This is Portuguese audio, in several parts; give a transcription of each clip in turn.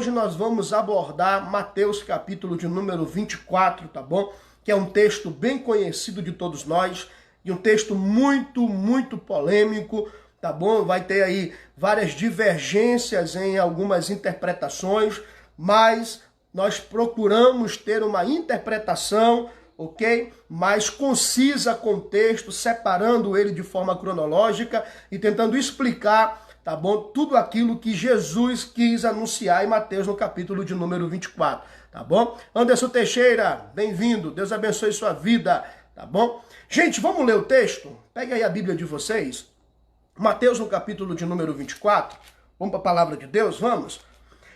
hoje nós vamos abordar Mateus capítulo de número 24, tá bom? Que é um texto bem conhecido de todos nós e um texto muito polêmico, tá bom? Vai ter aí várias divergências em algumas interpretações, mas nós procuramos ter uma interpretação, ok? Mais concisa com o texto, separando ele de forma cronológica e tentando explicar, tá bom? Tudo aquilo que Jesus quis anunciar em Mateus no capítulo de número 24, tá bom? Anderson Teixeira, bem-vindo, Deus abençoe sua vida, tá bom? Gente, vamos ler o texto? Pega aí a Bíblia de vocês, Mateus no capítulo de número 24, vamos para a palavra de Deus, vamos?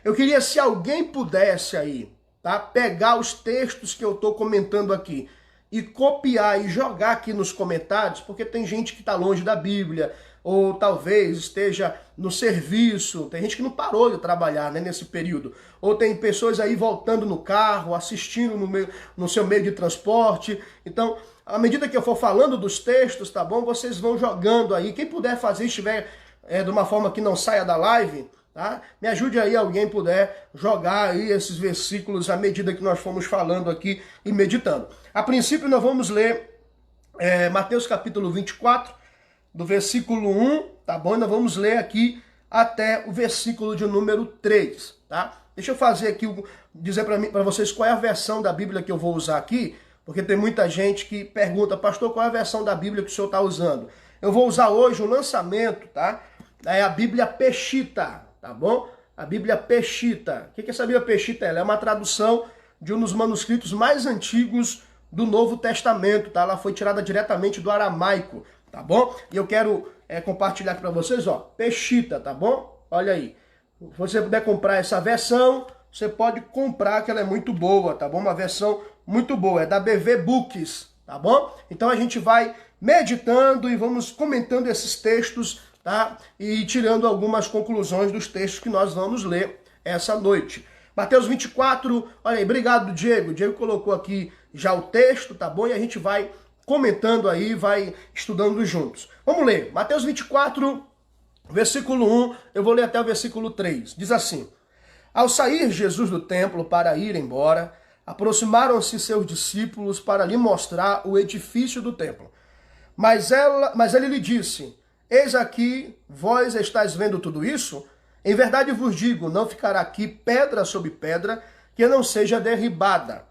Eu queria, se alguém pudesse aí, tá, pegar os textos que eu estou comentando aqui e copiar e jogar aqui nos comentários, porque tem gente que está longe da Bíblia, ou talvez esteja no serviço, tem gente que não parou de trabalhar, né, nesse período, ou tem pessoas aí voltando no carro, assistindo no seu meio de transporte. Então, à medida que eu for falando dos textos, tá bom, vocês vão jogando aí. Quem puder fazer, estiver de uma forma que não saia da live, tá? Me ajude aí, alguém puder jogar aí esses versículos à medida que nós fomos falando aqui e meditando. A princípio nós vamos ler Mateus capítulo 24, do versículo 1, tá bom? Nós vamos ler aqui até o versículo de número 3, tá? Deixa eu fazer aqui, dizer para vocês qual é a versão da Bíblia que eu vou usar aqui, porque tem muita gente que pergunta, pastor, qual é a versão da Bíblia que o senhor está usando? Eu vou usar hoje o lançamento, tá? É a Bíblia Peshitta, tá bom? A Bíblia Peshitta. O que é essa Bíblia Peshitta? Ela é uma tradução de um dos manuscritos mais antigos do Novo Testamento, tá? Ela foi tirada diretamente do aramaico, tá bom? E eu quero compartilhar aqui para vocês, ó, Peshitta, tá bom? Olha aí. Se você puder comprar essa versão, você pode comprar, que ela é muito boa, tá bom? Uma versão muito boa, é da BV Books, tá bom? Então a gente vai meditando e vamos comentando esses textos, tá? E tirando algumas conclusões dos textos que nós vamos ler essa noite. Mateus 24, olha aí, obrigado, Diego. O Diego colocou aqui já o texto, tá bom? E a gente vai comentando aí, vai estudando juntos. Vamos ler. Mateus 24, versículo 1, eu vou ler até o versículo 3. Diz assim: Ao sair Jesus do templo para ir embora, aproximaram-se seus discípulos para lhe mostrar o edifício do templo. Mas ele lhe disse: Eis aqui, vós estáis vendo tudo isso? Em verdade vos digo, não ficará aqui pedra sobre pedra que não seja derribada.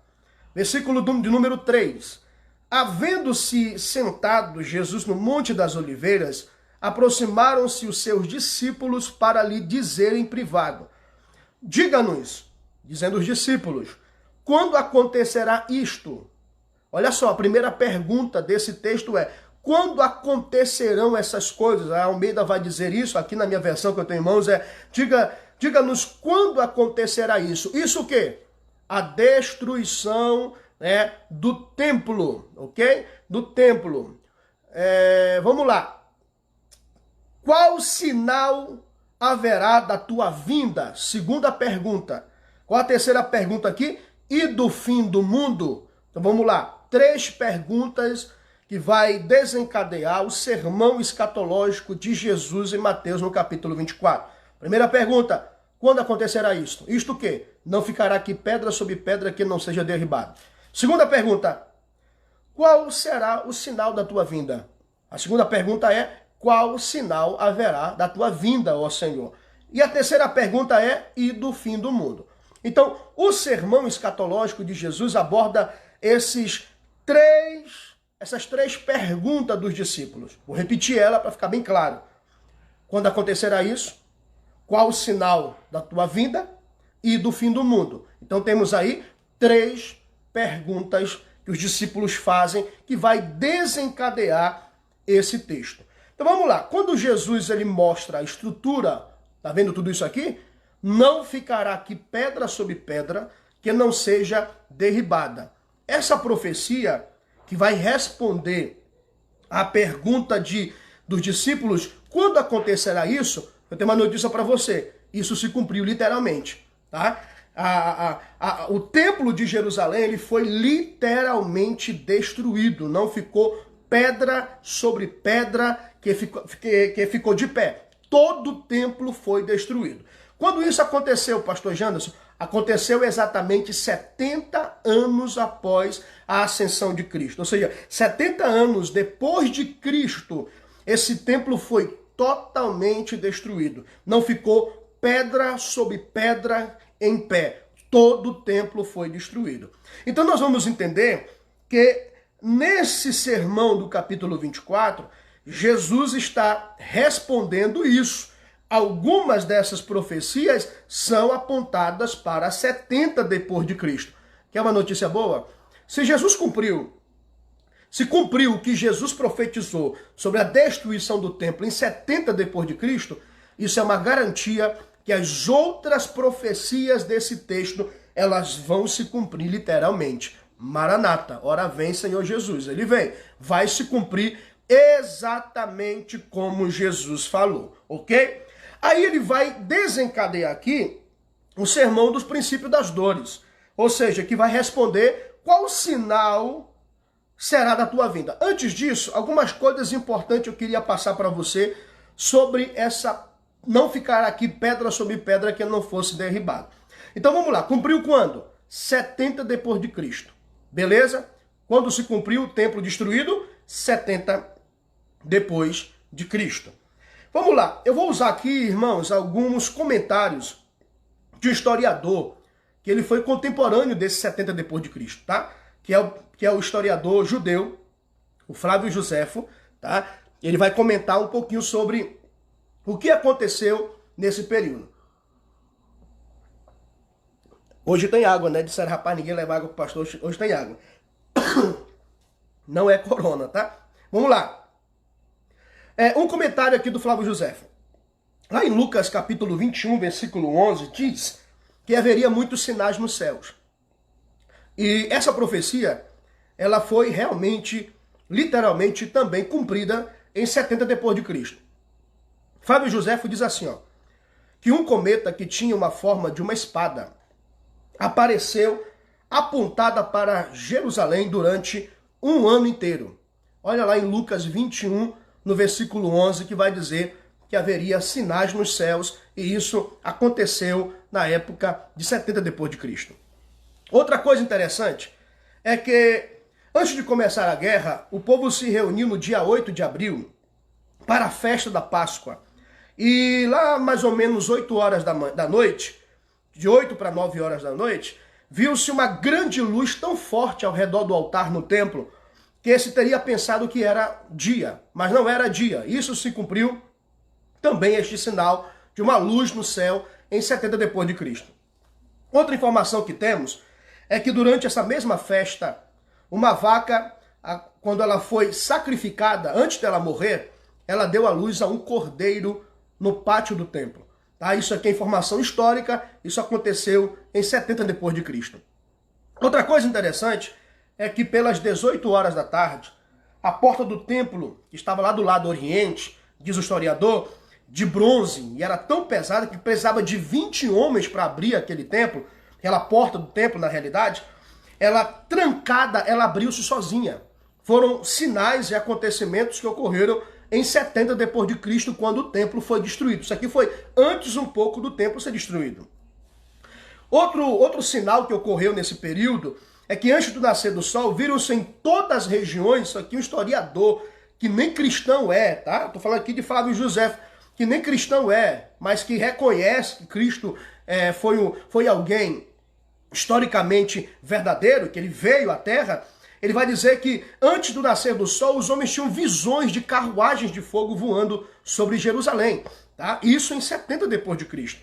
Versículo de número 3. Havendo-se sentado Jesus no Monte das Oliveiras, aproximaram-se os seus discípulos para lhe dizer em privado: Diga-nos, dizendo os discípulos, quando acontecerá isto? Olha só, a primeira pergunta desse texto é: quando acontecerão essas coisas? A Almeida vai dizer isso, aqui na minha versão que eu tenho em mãos, diga-nos quando acontecerá isso. Isso o quê? A destruição, né, do templo, ok? Do templo. Vamos lá. Qual sinal haverá da tua vinda? Segunda pergunta. Qual a terceira pergunta aqui? E do fim do mundo? Então vamos lá. 3 perguntas que vai desencadear o sermão escatológico de Jesus em Mateus no capítulo 24. Primeira pergunta, quando acontecerá isto? Isto o quê? Não ficará aqui pedra sobre pedra que não seja derribada. Segunda pergunta, qual será o sinal da tua vinda? A segunda pergunta é, qual sinal haverá da tua vinda, ó Senhor? E a terceira pergunta é, e do fim do mundo? Então, o sermão escatológico de Jesus aborda essas três perguntas dos discípulos. Vou repetir ela para ficar bem claro. Quando acontecerá isso? Qual o sinal da tua vinda e do fim do mundo? Então temos aí 3 perguntas que os discípulos fazem que vai desencadear esse texto. Então vamos lá. Quando Jesus ele mostra a estrutura, tá vendo tudo isso aqui? Não ficará aqui pedra sobre pedra que não seja derribada. Essa profecia que vai responder à pergunta dos discípulos, quando acontecerá isso? Eu tenho uma notícia para você. Isso se cumpriu literalmente, tá? O templo de Jerusalém ele foi literalmente destruído. Não ficou pedra sobre pedra que ficou de pé. Todo o templo foi destruído. Quando isso aconteceu, pastor Janderson? Aconteceu exatamente 70 anos após a ascensão de Cristo. Ou seja, 70 anos depois de Cristo, esse templo foi totalmente destruído. Não ficou pedra sobre pedra em pé. Todo o templo foi destruído. Então nós vamos entender que nesse sermão do capítulo 24, Jesus está respondendo isso. Algumas dessas profecias são apontadas para 70 depois de Cristo. Quer uma notícia boa? Se cumpriu o que Jesus profetizou sobre a destruição do templo em 70 depois de Cristo, isso é uma garantia que as outras profecias desse texto, elas vão se cumprir literalmente. Maranata, ora vem Senhor Jesus. Ele vem, vai se cumprir exatamente como Jesus falou, ok? Aí ele vai desencadear aqui o sermão dos princípios das dores. Ou seja, que vai responder qual sinal será da tua vinda. Antes disso, algumas coisas importantes eu queria passar para você sobre essa, não ficar aqui pedra sobre pedra que não fosse derribado. Então vamos lá, cumpriu quando? 70 depois de Cristo. Beleza? Quando se cumpriu o templo destruído? 70 depois de Cristo. Vamos lá, eu vou usar aqui, irmãos, alguns comentários de um historiador, que ele foi contemporâneo desse 70 depois de Cristo, tá? Que é o historiador judeu, o Flávio Joséfo, tá? Ele vai comentar um pouquinho sobre o que aconteceu nesse período. Hoje tem água, né? Disseram, rapaz, ninguém leva água pro pastor, hoje tem água. Não é corona, tá? Vamos lá. Um comentário aqui do Flávio Joséfo. Lá em Lucas capítulo 21, versículo 11, diz que haveria muitos sinais nos céus. E essa profecia, ela foi realmente, literalmente, também cumprida em 70 depois de Cristo. Flávio Joséfo diz assim, ó, que um cometa que tinha uma forma de uma espada apareceu apontada para Jerusalém durante um ano inteiro. Olha lá em Lucas 21, no versículo 11, que vai dizer que haveria sinais nos céus, e isso aconteceu na época de 70 depois de Cristo. Outra coisa interessante é que, antes de começar a guerra, o povo se reuniu no dia 8 de abril para a festa da Páscoa. E lá, mais ou menos 8 horas da noite, de 8 para 9 horas da noite, viu-se uma grande luz tão forte ao redor do altar no templo, que esse teria pensado que era dia, mas não era dia. Isso se cumpriu também, este sinal de uma luz no céu em 70 depois de Cristo. Outra informação que temos é que durante essa mesma festa, uma vaca, quando ela foi sacrificada, antes dela morrer, ela deu à luz a um cordeiro no pátio do templo. Tá? Isso aqui é informação histórica, isso aconteceu em 70 depois de Cristo. Outra coisa interessante é que pelas 18 horas da tarde, a porta do templo, que estava lá do lado oriente, diz o historiador, de bronze, e era tão pesada que precisava de 20 homens para abrir aquele templo, aquela porta do templo, na realidade, ela trancada, ela abriu-se sozinha. Foram sinais e acontecimentos que ocorreram em 70 depois de Cristo, quando o templo foi destruído. Isso aqui foi antes um pouco do templo ser destruído. Outro sinal que ocorreu nesse período é que antes do nascer do sol, viram-se em todas as regiões, isso aqui um historiador, que nem cristão é, tá? Estou falando aqui de Flávio Joséfo, que nem cristão é, mas que reconhece que Cristo foi alguém historicamente verdadeiro, que ele veio à Terra. Ele vai dizer que antes do nascer do sol, os homens tinham visões de carruagens de fogo voando sobre Jerusalém. Tá? Isso em 70 depois de Cristo.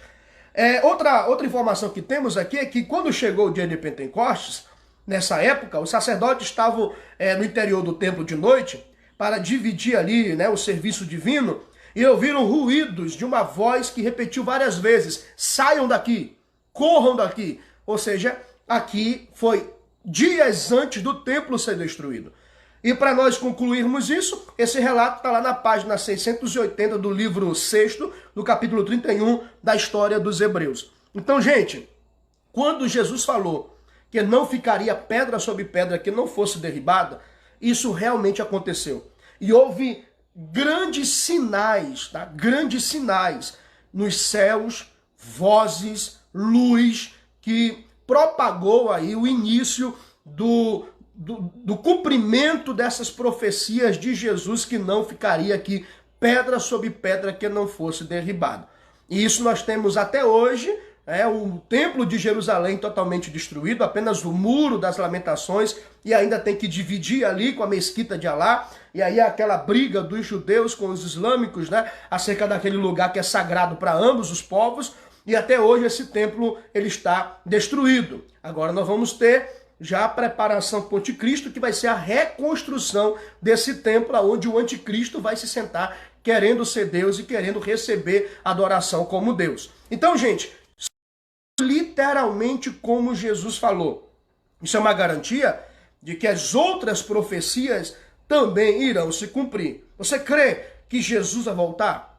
Outra informação que temos aqui é que quando chegou o dia de Pentecostes, nessa época, os sacerdotes estavam no interior do templo de noite para dividir ali, né, o serviço divino, e ouviram ruídos de uma voz que repetiu várias vezes: saiam daqui, corram daqui. Ou seja, aqui foi dias antes do templo ser destruído. E para nós concluirmos isso, esse relato está lá na página 680 do livro 6, do capítulo 31 da história dos Hebreus. Então, gente, quando Jesus falou que não ficaria pedra sobre pedra que não fosse derribada, isso realmente aconteceu. E houve grandes sinais, tá? Grandes sinais nos céus vozes, luz, que propagou aí o início do cumprimento dessas profecias de Jesus, que não ficaria aqui pedra sobre pedra que não fosse derribado. E isso nós temos até hoje, o templo de Jerusalém totalmente destruído, apenas o muro das lamentações, e ainda tem que dividir ali com a mesquita de Alá, e aí aquela briga dos judeus com os islâmicos, acerca daquele lugar que é sagrado para ambos os povos, e até hoje esse templo ele está destruído. Agora nós vamos ter já a preparação para o anticristo, que vai ser a reconstrução desse templo, onde o anticristo vai se sentar querendo ser Deus e querendo receber adoração como Deus. Então, gente, literalmente como Jesus falou. Isso é uma garantia de que as outras profecias também irão se cumprir. Você crê que Jesus vai voltar?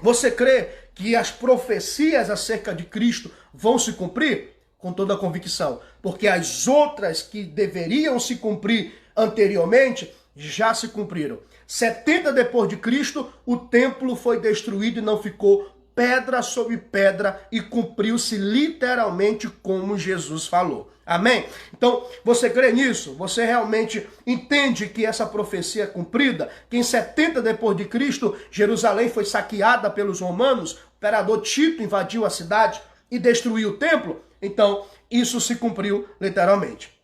Você crê que as profecias acerca de Cristo vão se cumprir? Com toda a convicção. Porque as outras que deveriam se cumprir anteriormente já se cumpriram. 70 depois de Cristo, o templo foi destruído e não ficou pedra sobre pedra, e cumpriu-se literalmente como Jesus falou. Amém? Então, você crê nisso? Você realmente entende que essa profecia é cumprida? Que em 70 depois de Cristo, Jerusalém foi saqueada pelos romanos, o imperador Tito invadiu a cidade e destruiu o templo? Então, isso se cumpriu literalmente.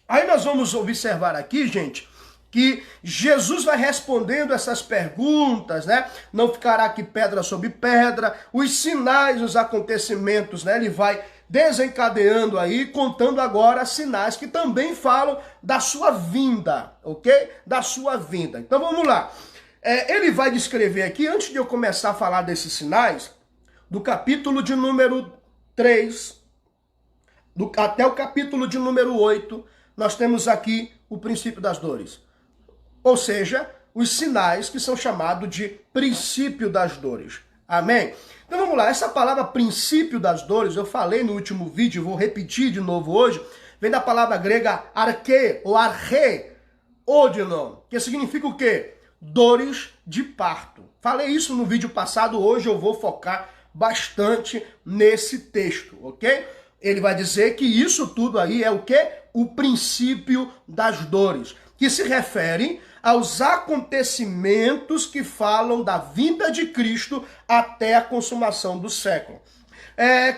Aí nós vamos observar aqui, gente, que Jesus vai respondendo essas perguntas, Não ficará aqui pedra sobre pedra, os sinais, os acontecimentos, Ele vai desencadeando aí, contando agora sinais que também falam da sua vinda, ok? Da sua vinda. Então vamos lá. Ele vai descrever aqui, antes de eu começar a falar desses sinais, do capítulo de número 3, até o capítulo de número 8, nós temos aqui o princípio das dores. Ou seja, os sinais que são chamados de princípio das dores. Amém? Então vamos lá, essa palavra princípio das dores, eu falei no último vídeo, vou repetir de novo hoje, vem da palavra grega arche, ou arche, odinon, que significa o quê? Dores de parto. Falei isso no vídeo passado, hoje eu vou focar bastante nesse texto, ok? Ele vai dizer que isso tudo aí é o quê? O princípio das dores, que se refere aos acontecimentos que falam da vinda de Cristo até a consumação do século.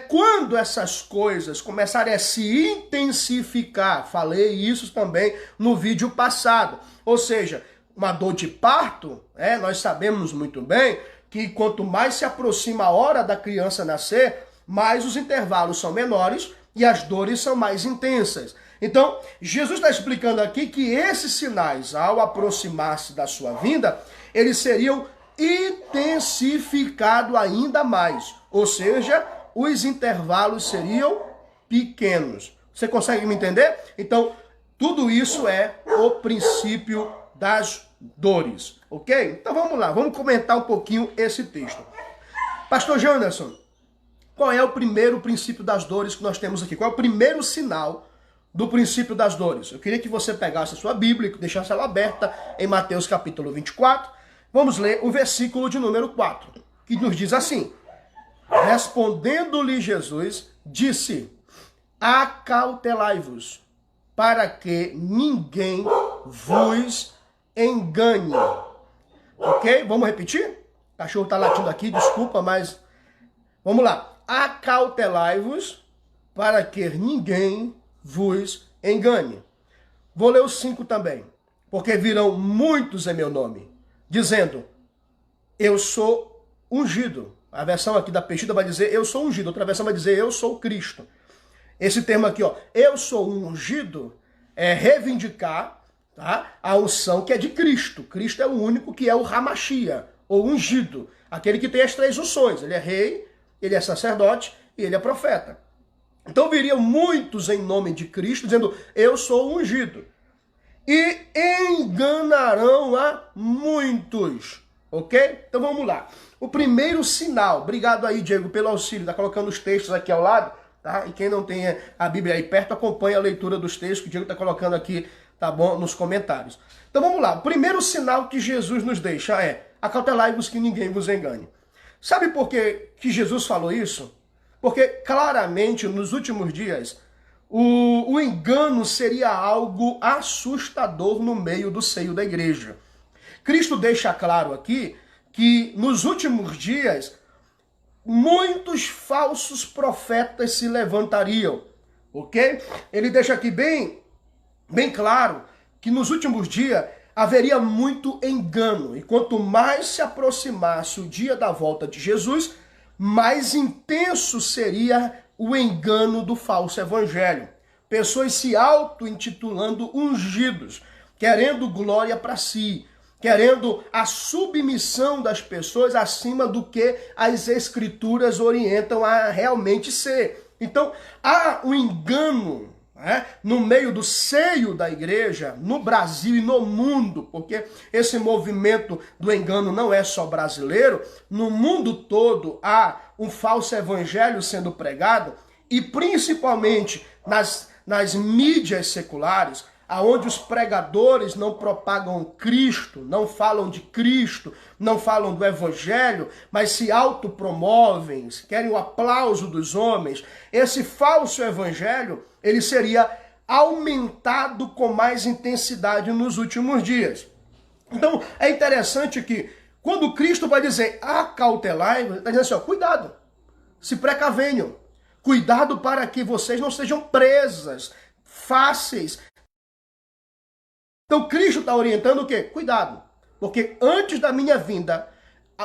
Quando essas coisas começarem a se intensificar, falei isso também no vídeo passado, ou seja, uma dor de parto, nós sabemos muito bem que quanto mais se aproxima a hora da criança nascer, mais os intervalos são menores e as dores são mais intensas. Então, Jesus está explicando aqui que esses sinais, ao aproximar-se da sua vinda, eles seriam intensificados ainda mais. Ou seja, os intervalos seriam pequenos. Você consegue me entender? Então, tudo isso é o princípio das dores, ok? Então vamos lá, vamos comentar um pouquinho esse texto. Pastor Janderson, qual é o primeiro princípio das dores que nós temos aqui? Qual é o primeiro sinal do princípio das dores? Eu queria que você pegasse a sua Bíblia e deixasse ela aberta em Mateus capítulo 24. Vamos ler o versículo de número 4, que nos diz assim: respondendo-lhe Jesus, disse: acautelai-vos, para que ninguém vos engane. Ok? Vamos repetir? O cachorro está latindo aqui, desculpa, mas vamos lá. Acautelai-vos, para que ninguém vos engane. Vou ler os 5 também. Porque virão muitos em meu nome, dizendo: eu sou ungido. A versão aqui da Peixida vai dizer: eu sou ungido. Outra versão vai dizer: eu sou Cristo. Esse termo aqui, eu sou ungido, é reivindicar, tá, a unção que é de Cristo. Cristo é o único que é o Hamashia, ou ungido. Aquele que tem as 3 unções. Ele é rei, ele é sacerdote e ele é profeta. Então viriam muitos em nome de Cristo, dizendo: eu sou ungido. E enganarão a muitos. Ok? Então vamos lá. O primeiro sinal, obrigado aí, Diego, pelo auxílio, está colocando os textos aqui ao lado, tá? E quem não tem a Bíblia aí perto, acompanha a leitura dos textos que o Diego está colocando aqui, tá bom? Nos comentários. Então vamos lá. O primeiro sinal que Jesus nos deixa é: acautelai-vos que ninguém vos engane. Sabe por que Jesus falou isso? Porque claramente nos últimos dias o engano seria algo assustador no meio do seio da igreja. Cristo deixa claro aqui que nos últimos dias muitos falsos profetas se levantariam, ok? Ele deixa aqui bem claro que nos últimos dias haveria muito engano. E quanto mais se aproximasse o dia da volta de Jesus, mais intenso seria o engano do falso evangelho. Pessoas se auto-intitulando ungidos, querendo glória para si, querendo a submissão das pessoas acima do que as escrituras orientam a realmente ser. Então, há um engano no meio do seio da igreja, no Brasil e no mundo, porque esse movimento do engano não é só brasileiro, no mundo todo há um falso evangelho sendo pregado, e principalmente nas mídias seculares, aonde os pregadores não propagam Cristo, não falam de Cristo, não falam do Evangelho, mas se autopromovem, querem o aplauso dos homens. Esse falso Evangelho, ele seria aumentado com mais intensidade nos últimos dias. Então, é interessante que, quando Cristo vai dizer acautelai, ele está dizendo assim, ó, cuidado, se precavenham, cuidado para que vocês não sejam presas fáceis. Então Cristo está orientando o quê? Cuidado, porque antes da minha vinda,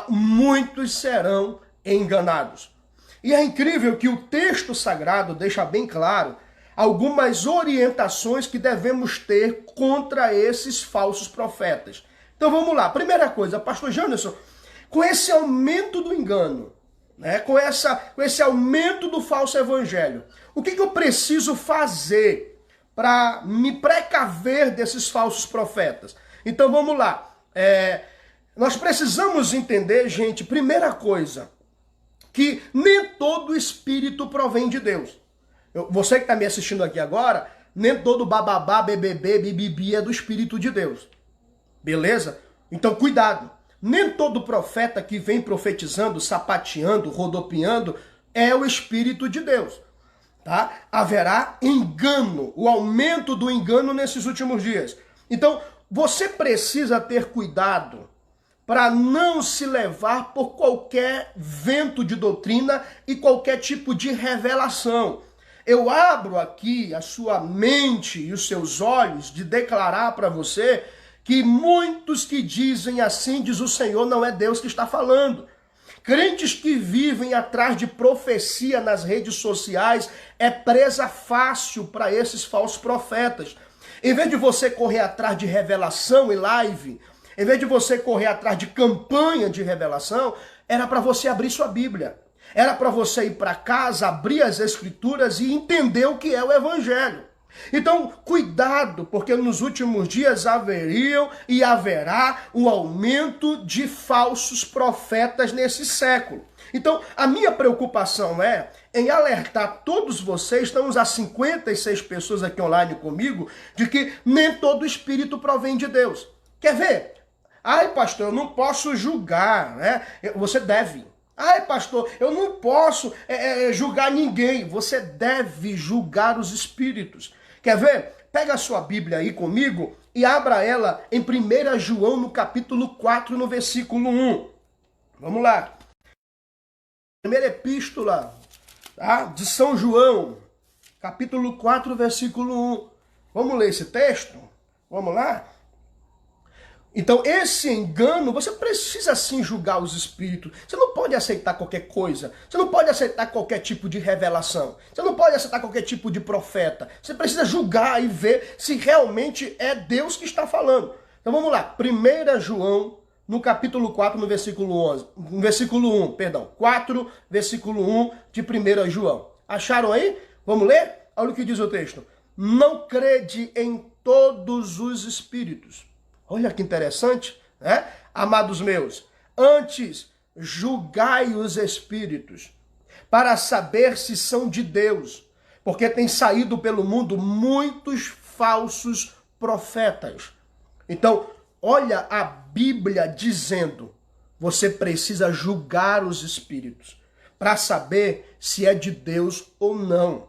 muitos serão enganados. E é incrível que o texto sagrado deixa bem claro algumas orientações que devemos ter contra esses falsos profetas. Então vamos lá. Primeira coisa, pastor Janderson, com esse aumento do engano, com esse aumento do falso evangelho, o que eu preciso fazer para me precaver desses falsos profetas? Então vamos lá. Nós precisamos entender, gente, primeira coisa, que nem todo espírito provém de Deus. Você que está me assistindo aqui agora, nem todo bababá, BBB, bibibi é do Espírito de Deus. Beleza? Então cuidado. Nem todo profeta que vem profetizando, sapateando, rodopiando, é o Espírito de Deus. Tá? Haverá engano, o aumento do engano nesses últimos dias. Então, você precisa ter cuidado para não se levar por qualquer vento de doutrina e qualquer tipo de revelação. Eu abro aqui a sua mente e os seus olhos de declarar para você que muitos que dizem assim, diz o Senhor, não é Deus que está falando. Crentes que vivem atrás de profecia nas redes sociais é presa fácil para esses falsos profetas. Em vez de você correr atrás de revelação e live, em vez de você correr atrás de campanha de revelação, era para você abrir sua Bíblia. Era para você ir para casa, abrir as Escrituras e entender o que é o Evangelho. Então, cuidado, porque nos últimos dias haveriam e haverá um aumento de falsos profetas nesse século. Então, a minha preocupação é em alertar todos vocês, estamos há 56 pessoas aqui online comigo, de que nem todo espírito provém de Deus. Quer ver? Ai, pastor, eu não posso julgar, Você deve. Ai, pastor, eu não posso julgar ninguém. Você deve julgar os espíritos. Quer ver? Pega a sua Bíblia aí comigo e abra ela em 1 João, no capítulo 4, no versículo 1. Vamos lá. Primeira epístola de São João, capítulo 4, versículo 1. Vamos ler esse texto? Vamos lá? Então, esse engano, você precisa sim julgar os espíritos. Você não pode aceitar qualquer coisa. Você não pode aceitar qualquer tipo de revelação. Você não pode aceitar qualquer tipo de profeta. Você precisa julgar e ver se realmente é Deus que está falando. Então vamos lá. 1 João, no capítulo 4, no versículo 11. No versículo 1, perdão. 4, versículo 1 de 1 João. Acharam aí? Vamos ler? Olha o que diz o texto. Não crede em todos os espíritos. Olha que interessante, Amados meus, antes julgai os espíritos, para saber se são de Deus, porque tem saído pelo mundo muitos falsos profetas. Então, olha a Bíblia dizendo, você precisa julgar os espíritos. para saber se é de Deus ou não.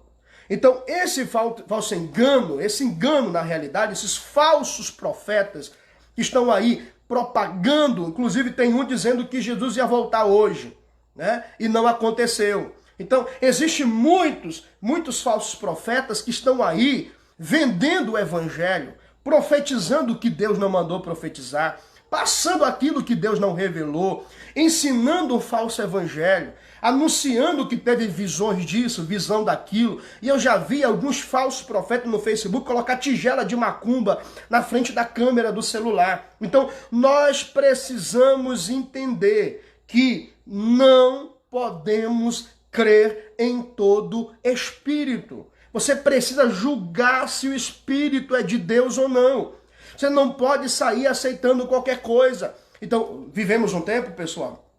Então, esse falso engano, esse engano na realidade, esses falsos profetas que estão aí propagando, inclusive tem um dizendo que Jesus ia voltar hoje, né? E não aconteceu. Então, existem muitos falsos profetas que estão aí vendendo o evangelho, profetizando o que Deus não mandou profetizar, passando aquilo que Deus não revelou, ensinando um falso evangelho, anunciando que teve visões disso, visão daquilo. E eu já vi alguns falsos profetas no Facebook colocar tigela de macumba na frente da câmera do celular. Então, nós precisamos entender que não podemos crer em todo espírito. Você precisa julgar se o espírito é de Deus ou não. Você não pode sair aceitando qualquer coisa. Então, vivemos um tempo, pessoal,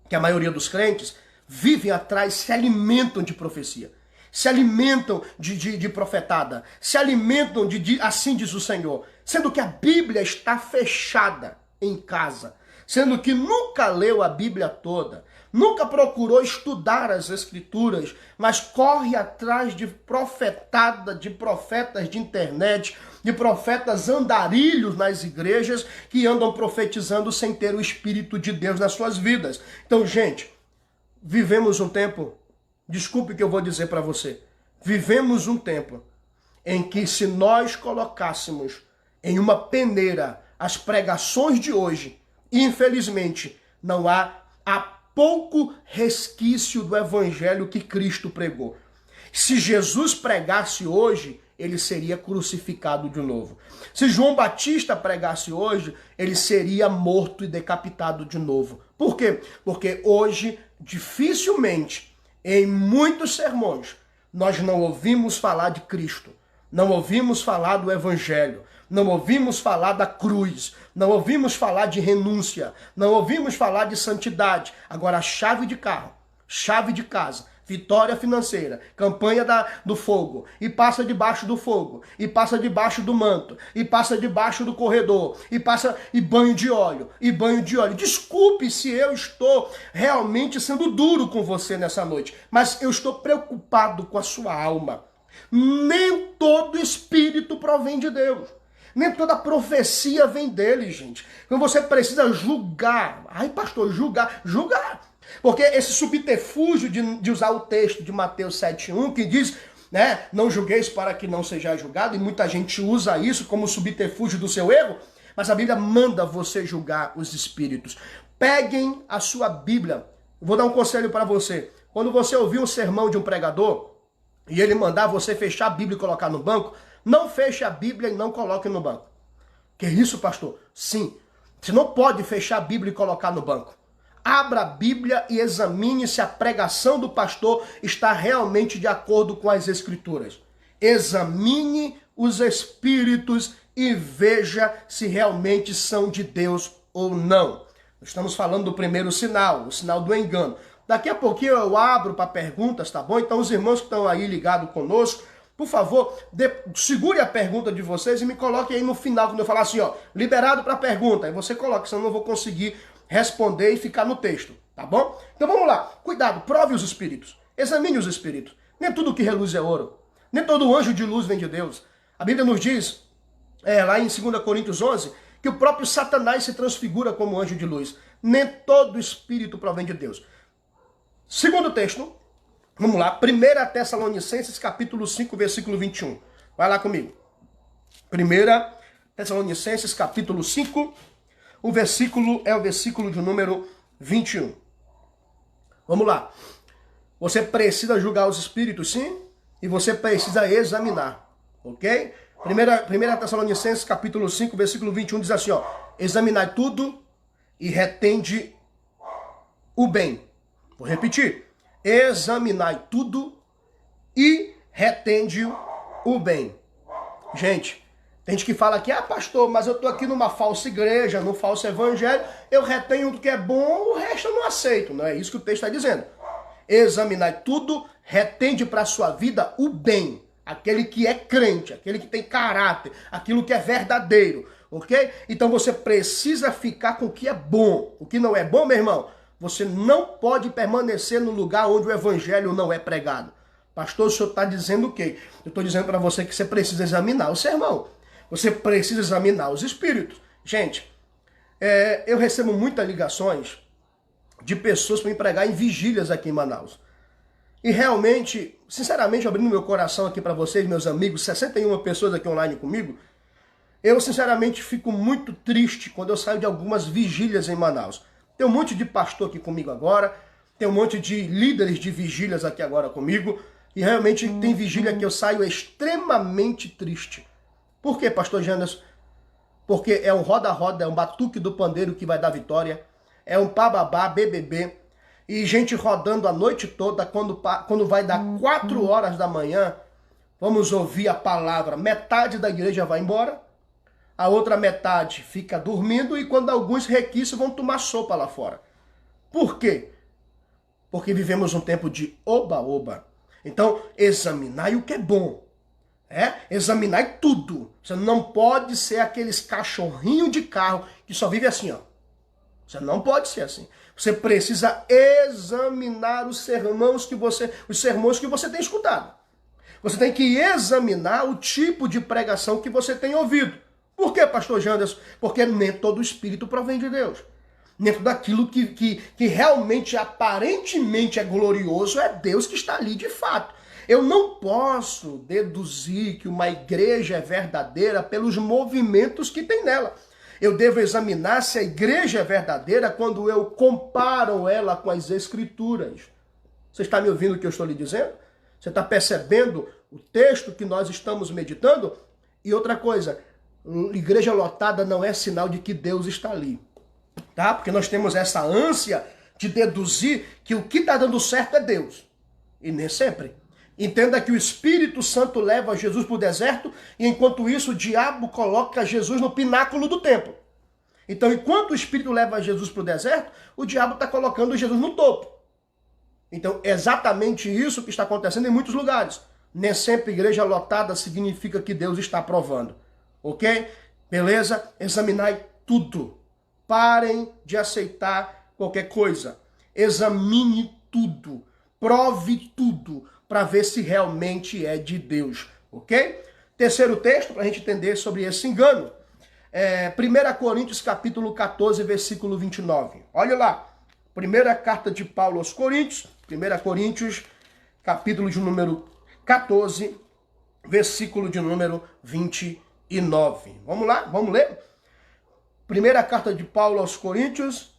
que a maioria dos crentes vivem atrás, se alimentam de profecia, se alimentam de profetada, se alimentam de assim diz o Senhor, sendo que a Bíblia está fechada em casa, sendo que nunca leu a Bíblia toda, nunca procurou estudar as Escrituras, mas corre atrás de profetada, de profetas de internet, de profetas andarilhos nas igrejas que andam profetizando sem ter o Espírito de Deus nas suas vidas. Então, gente, vivemos um tempo, desculpe o que eu vou dizer para você, vivemos um tempo em que se nós colocássemos em uma peneira as pregações de hoje, infelizmente, não há pouco resquício do evangelho que Cristo pregou. Se Jesus pregasse hoje, ele seria crucificado de novo. Se João Batista pregasse hoje, ele seria morto e decapitado de novo. Por quê? Porque hoje, dificilmente, em muitos sermões, nós não ouvimos falar de Cristo, não ouvimos falar do evangelho, não ouvimos falar da cruz, não ouvimos falar de renúncia, não ouvimos falar de santidade. Agora, a chave de carro, chave de casa, vitória financeira, campanha do fogo, e passa debaixo do fogo, e passa debaixo do manto, e passa debaixo do corredor, e banho de óleo, e banho de óleo. Desculpe se eu estou realmente sendo duro com você nessa noite, mas eu estou preocupado com a sua alma. Nem todo espírito provém de Deus. Nem toda profecia vem dele, gente. Então você precisa julgar. Ai, pastor, julgar. Porque esse subterfúgio de usar o texto de Mateus 7,1, que diz, né, não julgueis para que não seja julgado, e muita gente usa isso como subterfúgio do seu erro, mas a Bíblia manda você julgar os espíritos. Peguem a sua Bíblia. Vou dar um conselho para você. Quando você ouvir um sermão de um pregador, e ele mandar você fechar a Bíblia e colocar no banco, não feche a Bíblia e não coloque no banco. Que isso, pastor? Sim. Você não pode fechar a Bíblia e colocar no banco. Abra a Bíblia e examine se a pregação do pastor está realmente de acordo com as Escrituras. Examine os espíritos e veja se realmente são de Deus ou não. Estamos falando do primeiro sinal, o sinal do engano. Daqui a pouquinho eu abro para perguntas, tá bom? Então os irmãos que estão aí ligados conosco, por favor, segure a pergunta de vocês e me coloque aí no final, quando eu falar assim, ó, liberado para pergunta. Aí você coloca, senão eu não vou conseguir responder e ficar no texto, tá bom? Então vamos lá, cuidado, prove os espíritos, examine os espíritos. Nem tudo que reluz é ouro, nem todo anjo de luz vem de Deus. A Bíblia nos diz, lá em 2 Coríntios 11, que o próprio Satanás se transfigura como anjo de luz. Nem todo espírito provém de Deus. Segundo texto, vamos lá, 1 Tessalonicenses capítulo 5, versículo 21. Vai lá comigo. 1 Tessalonicenses capítulo 5, o versículo é o versículo de número 21. Vamos lá. Você precisa julgar os espíritos, sim, e você precisa examinar, ok? 1 Tessalonicenses capítulo 5, versículo 21 diz assim, ó, examinai tudo e retende o bem. Vou repetir. Examinai tudo e retende o bem. Gente, tem gente que fala aqui, pastor, mas eu estou aqui numa falsa igreja, num falso evangelho, eu retenho o que é bom, o resto eu não aceito. Não é isso que o texto está dizendo. Examinai tudo, retende para a sua vida o bem. Aquele que é crente, aquele que tem caráter, aquilo que é verdadeiro, ok? Então você precisa ficar com o que é bom. O que não é bom, meu irmão, Você não pode permanecer no lugar onde o evangelho não é pregado. Pastor, o senhor está dizendo o quê? Eu estou dizendo para você que você precisa examinar o sermão. Você precisa examinar os espíritos. Gente, eu recebo muitas ligações de pessoas para me pregar em vigílias aqui em Manaus. E realmente, sinceramente, abrindo meu coração aqui para vocês, meus amigos, 61 pessoas aqui online comigo, eu sinceramente fico muito triste quando eu saio de algumas vigílias em Manaus. Tem um monte de pastor aqui comigo agora, tem um monte de líderes de vigílias aqui agora comigo, e realmente tem vigília que eu saio extremamente triste. Por quê, pastor Janderson? Porque é um roda-roda, é um batuque do pandeiro que vai dar vitória, é um pababá, BBB, e gente rodando a noite toda, quando vai dar 4 horas da manhã, vamos ouvir a palavra, metade da igreja vai embora, a outra metade fica dormindo, e quando alguns requisitos vão tomar sopa lá fora. Por quê? Porque vivemos um tempo de oba-oba. Então, examinai o que é bom. Examinai tudo. Você não pode ser aqueles cachorrinhos de carro que só vive assim, ó. Você não pode ser assim. Você precisa examinar os sermões que você tem escutado. Você tem que examinar o tipo de pregação que você tem ouvido. Por quê, pastor Janderson? Porque nem todo espírito provém de Deus. Dentro daquilo que realmente, aparentemente é glorioso, é Deus que está ali de fato. Eu não posso deduzir que uma igreja é verdadeira pelos movimentos que tem nela. Eu devo examinar se a igreja é verdadeira quando eu comparo ela com as Escrituras. Você está me ouvindo o que eu estou lhe dizendo? Você está percebendo o texto que nós estamos meditando? E outra coisa, igreja lotada não é sinal de que Deus está ali. Tá? Porque nós temos essa ânsia de deduzir que o que está dando certo é Deus. E nem sempre. Entenda que o Espírito Santo leva Jesus para o deserto e enquanto isso o diabo coloca Jesus no pináculo do templo. Então enquanto o Espírito leva Jesus para o deserto, o diabo está colocando Jesus no topo. Então é exatamente isso que está acontecendo em muitos lugares. Nem sempre igreja lotada significa que Deus está aprovando. Ok? Beleza? Examinai tudo. Parem de aceitar qualquer coisa. Examine tudo. Prove tudo para ver se realmente é de Deus. Ok? Terceiro texto para a gente entender sobre esse engano. 1 Coríntios capítulo 14, versículo 29. Olha lá. Primeira carta de Paulo aos Coríntios. 1 Coríntios capítulo de número 14, versículo de número 29. Vamos lá? Vamos ler? Primeira carta de Paulo aos Coríntios,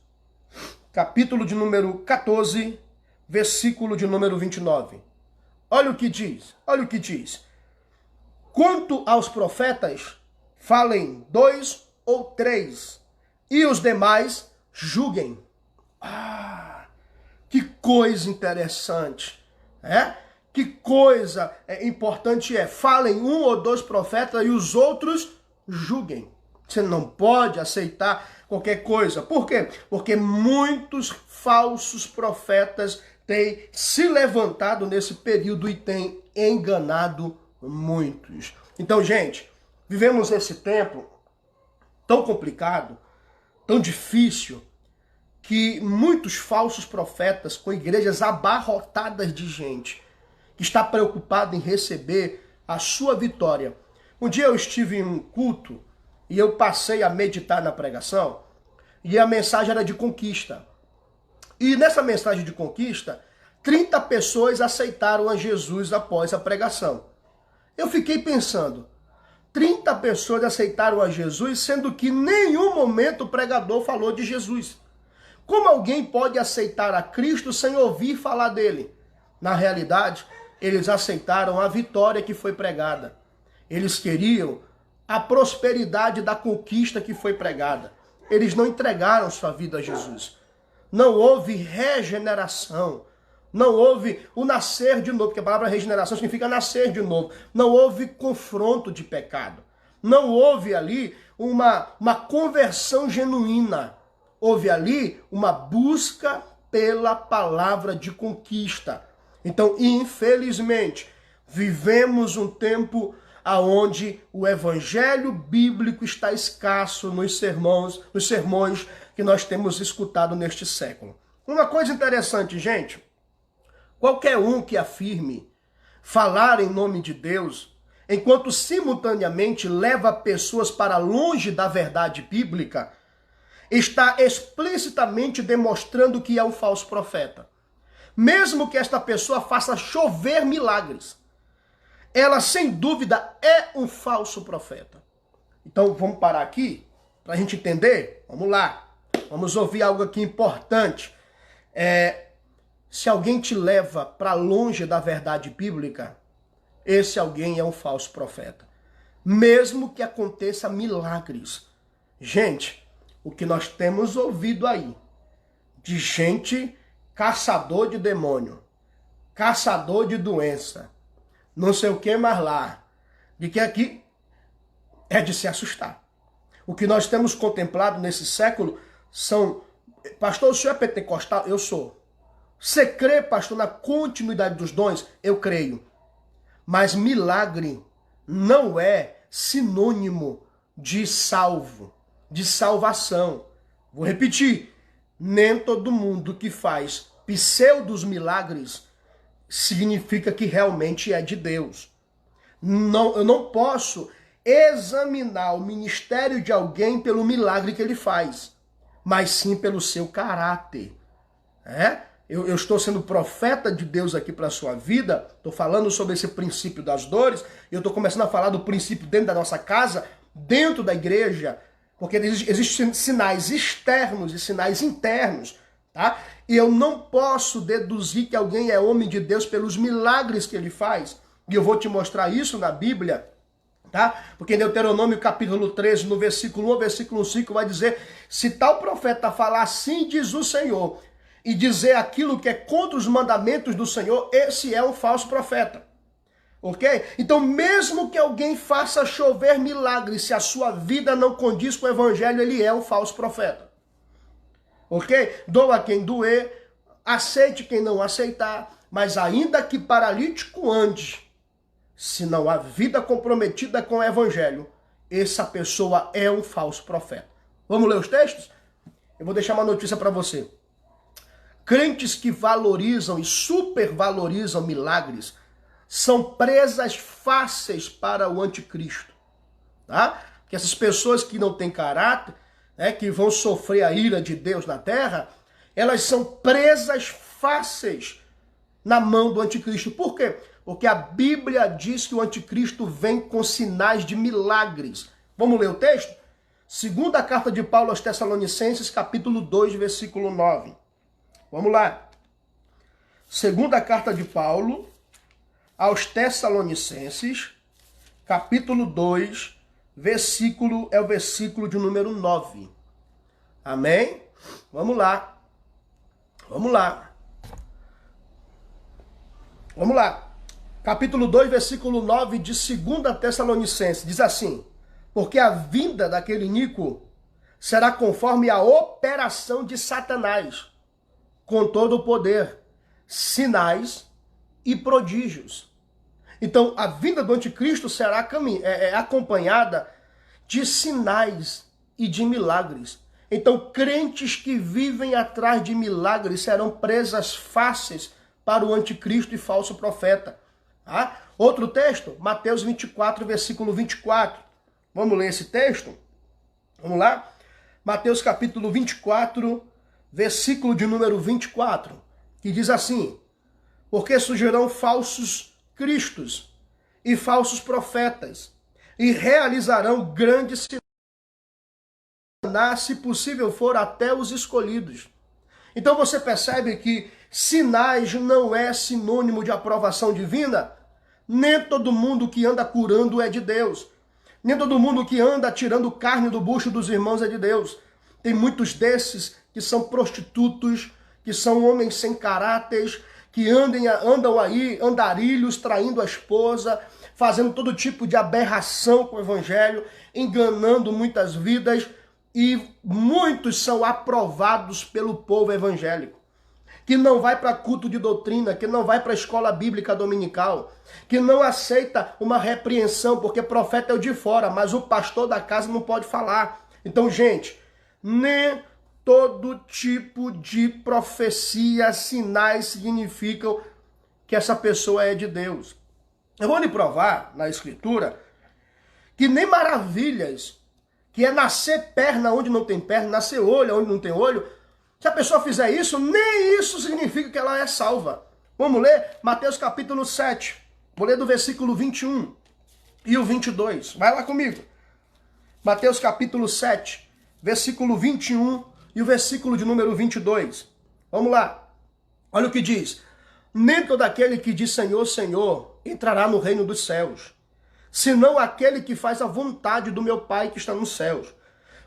capítulo de número 14, versículo de número 29. Olha o que diz, olha o que diz. Quanto aos profetas, falem 2 ou 3, e os demais julguem. Que coisa interessante, Que coisa importante é. Falem 1 ou 2 profetas e os outros julguem. Você não pode aceitar qualquer coisa. Por quê? Porque muitos falsos profetas têm se levantado nesse período e têm enganado muitos. Então, gente, vivemos esse tempo tão complicado, tão difícil, que muitos falsos profetas com igrejas abarrotadas de gente que está preocupada em receber a sua vitória. Um dia eu estive em um culto e eu passei a meditar na pregação e a mensagem era de conquista. E nessa mensagem de conquista, 30 pessoas aceitaram a Jesus após a pregação. Eu fiquei pensando, 30 pessoas aceitaram a Jesus, sendo que em nenhum momento o pregador falou de Jesus. Como alguém pode aceitar a Cristo sem ouvir falar dele? Na realidade, eles aceitaram a vitória que foi pregada. Eles queriam a prosperidade da conquista que foi pregada. Eles não entregaram sua vida a Jesus. Não houve regeneração. Não houve o nascer de novo, porque a palavra regeneração significa nascer de novo. Não houve confronto de pecado. Não houve ali uma conversão genuína. Houve ali uma busca pela palavra de conquista. Então, infelizmente, vivemos um tempo onde o evangelho bíblico está escasso nos sermões que nós temos escutado neste século. Uma coisa interessante, gente. Qualquer um que afirme falar em nome de Deus, enquanto simultaneamente leva pessoas para longe da verdade bíblica, está explicitamente demonstrando que é um falso profeta. Mesmo que esta pessoa faça chover milagres, ela sem dúvida é um falso profeta. Então vamos parar aqui para a gente entender? Vamos lá, vamos ouvir algo aqui importante. Se alguém te leva para longe da verdade bíblica, esse alguém é um falso profeta. Mesmo que aconteça milagres. Gente, o que nós temos ouvido aí, de gente caçador de demônio, caçador de doença, não sei o que mais lá, de que aqui é de se assustar. O que nós temos contemplado nesse século são... Pastor, o senhor é pentecostal? Eu sou. Você crê, pastor, na continuidade dos dons? Eu creio. Mas milagre não é sinônimo de salvo, de salvação. Vou repetir. Nem todo mundo que faz pseudos milagres significa que realmente é de Deus. Não, eu não posso examinar o ministério de alguém pelo milagre que ele faz, mas sim pelo seu caráter. Eu estou sendo profeta de Deus aqui para a sua vida, estou falando sobre esse princípio das dores, eu estou começando a falar do princípio dentro da nossa casa, dentro da igreja, porque existem sinais externos e sinais internos, tá? E eu não posso deduzir que alguém é homem de Deus pelos milagres que ele faz, e eu vou te mostrar isso na Bíblia, tá? Porque em Deuteronômio capítulo 13, no versículo 1 ao versículo 5, vai dizer: se tal profeta falar assim diz o Senhor, e dizer aquilo que é contra os mandamentos do Senhor, esse é um falso profeta. Ok? Então, mesmo que alguém faça chover milagres, se a sua vida não condiz com o evangelho, ele é um falso profeta. Ok? Doa quem doer, aceite quem não aceitar, mas ainda que paralítico ande, se não há vida comprometida com o evangelho, essa pessoa é um falso profeta. Vamos ler os textos? Eu vou deixar uma notícia para você. Crentes que valorizam e supervalorizam milagres são presas fáceis para o anticristo. Tá? Que essas pessoas que não têm caráter, que vão sofrer a ira de Deus na terra, elas são presas fáceis na mão do anticristo. Por quê? Porque a Bíblia diz que o anticristo vem com sinais de milagres. Vamos ler o texto? Segunda carta de Paulo aos Tessalonicenses, capítulo 2, versículo 9. Vamos lá. Segunda carta de Paulo aos Tessalonicenses, capítulo 2, é o versículo de número 9. Amém? Vamos lá. Vamos lá. Vamos lá. Capítulo 2, versículo 9 de 2 Tessalonicenses. Diz assim: porque a vinda daquele iníquo será conforme a operação de Satanás, com todo o poder, sinais e prodígios. Então, a vinda do anticristo será acompanhada de sinais e de milagres. Então, crentes que vivem atrás de milagres serão presas fáceis para o anticristo e falso profeta. Tá? Outro texto, Mateus 24, versículo 24. Vamos ler esse texto? Vamos lá? Mateus capítulo 24, versículo de número 24, que diz assim: porque surgirão falsos cristos e falsos profetas, e realizarão grandes sinais, se possível for, até os escolhidos. Então você percebe que sinais não é sinônimo de aprovação divina? Nem todo mundo que anda curando é de Deus. Nem todo mundo que anda tirando carne do bucho dos irmãos é de Deus. Tem muitos desses que são prostitutos, que são homens sem caráter, que andam aí, andarilhos, traindo a esposa, fazendo todo tipo de aberração com o evangelho, enganando muitas vidas, e muitos são aprovados pelo povo evangélico, que não vai para culto de doutrina, que não vai para a escola bíblica dominical, que não aceita uma repreensão, porque profeta é o de fora, mas o pastor da casa não pode falar. Então, gente, nem todo tipo de profecia, sinais significam que essa pessoa é de Deus. Eu vou lhe provar na Escritura que nem maravilhas, que é nascer perna onde não tem perna, nascer olho onde não tem olho, se a pessoa fizer isso, nem isso significa que ela é salva. Vamos ler Mateus capítulo 7, vou ler do versículo 21 e o 22. Vai lá comigo. Mateus capítulo 7, versículo 21 e o versículo de número 22. Vamos lá. Olha o que diz. Nem todo aquele que diz Senhor, Senhor, entrará no reino dos céus, senão aquele que faz a vontade do meu Pai que está nos céus.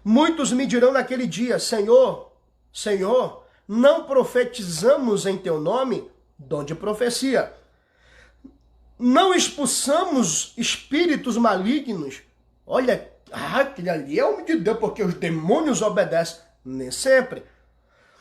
Muitos me dirão naquele dia, Senhor, Senhor, não profetizamos em teu nome? Dom de profecia. Não expulsamos espíritos malignos? Olha, aquele ali é homem de Deus, porque os demônios obedecem. Nem sempre.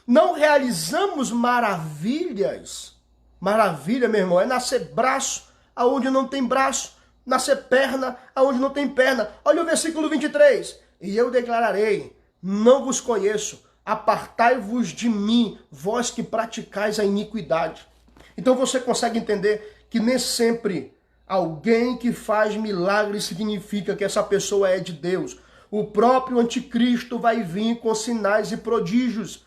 Não realizamos maravilhas? Maravilha, meu irmão, é nascer braço aonde não tem braço, nascer perna aonde não tem perna. Olha o versículo 23. E eu declararei, não vos conheço, apartai-vos de mim, vós que praticais a iniquidade. Então você consegue entender que nem sempre alguém que faz milagre significa que essa pessoa é de Deus. O próprio anticristo vai vir com sinais e prodígios.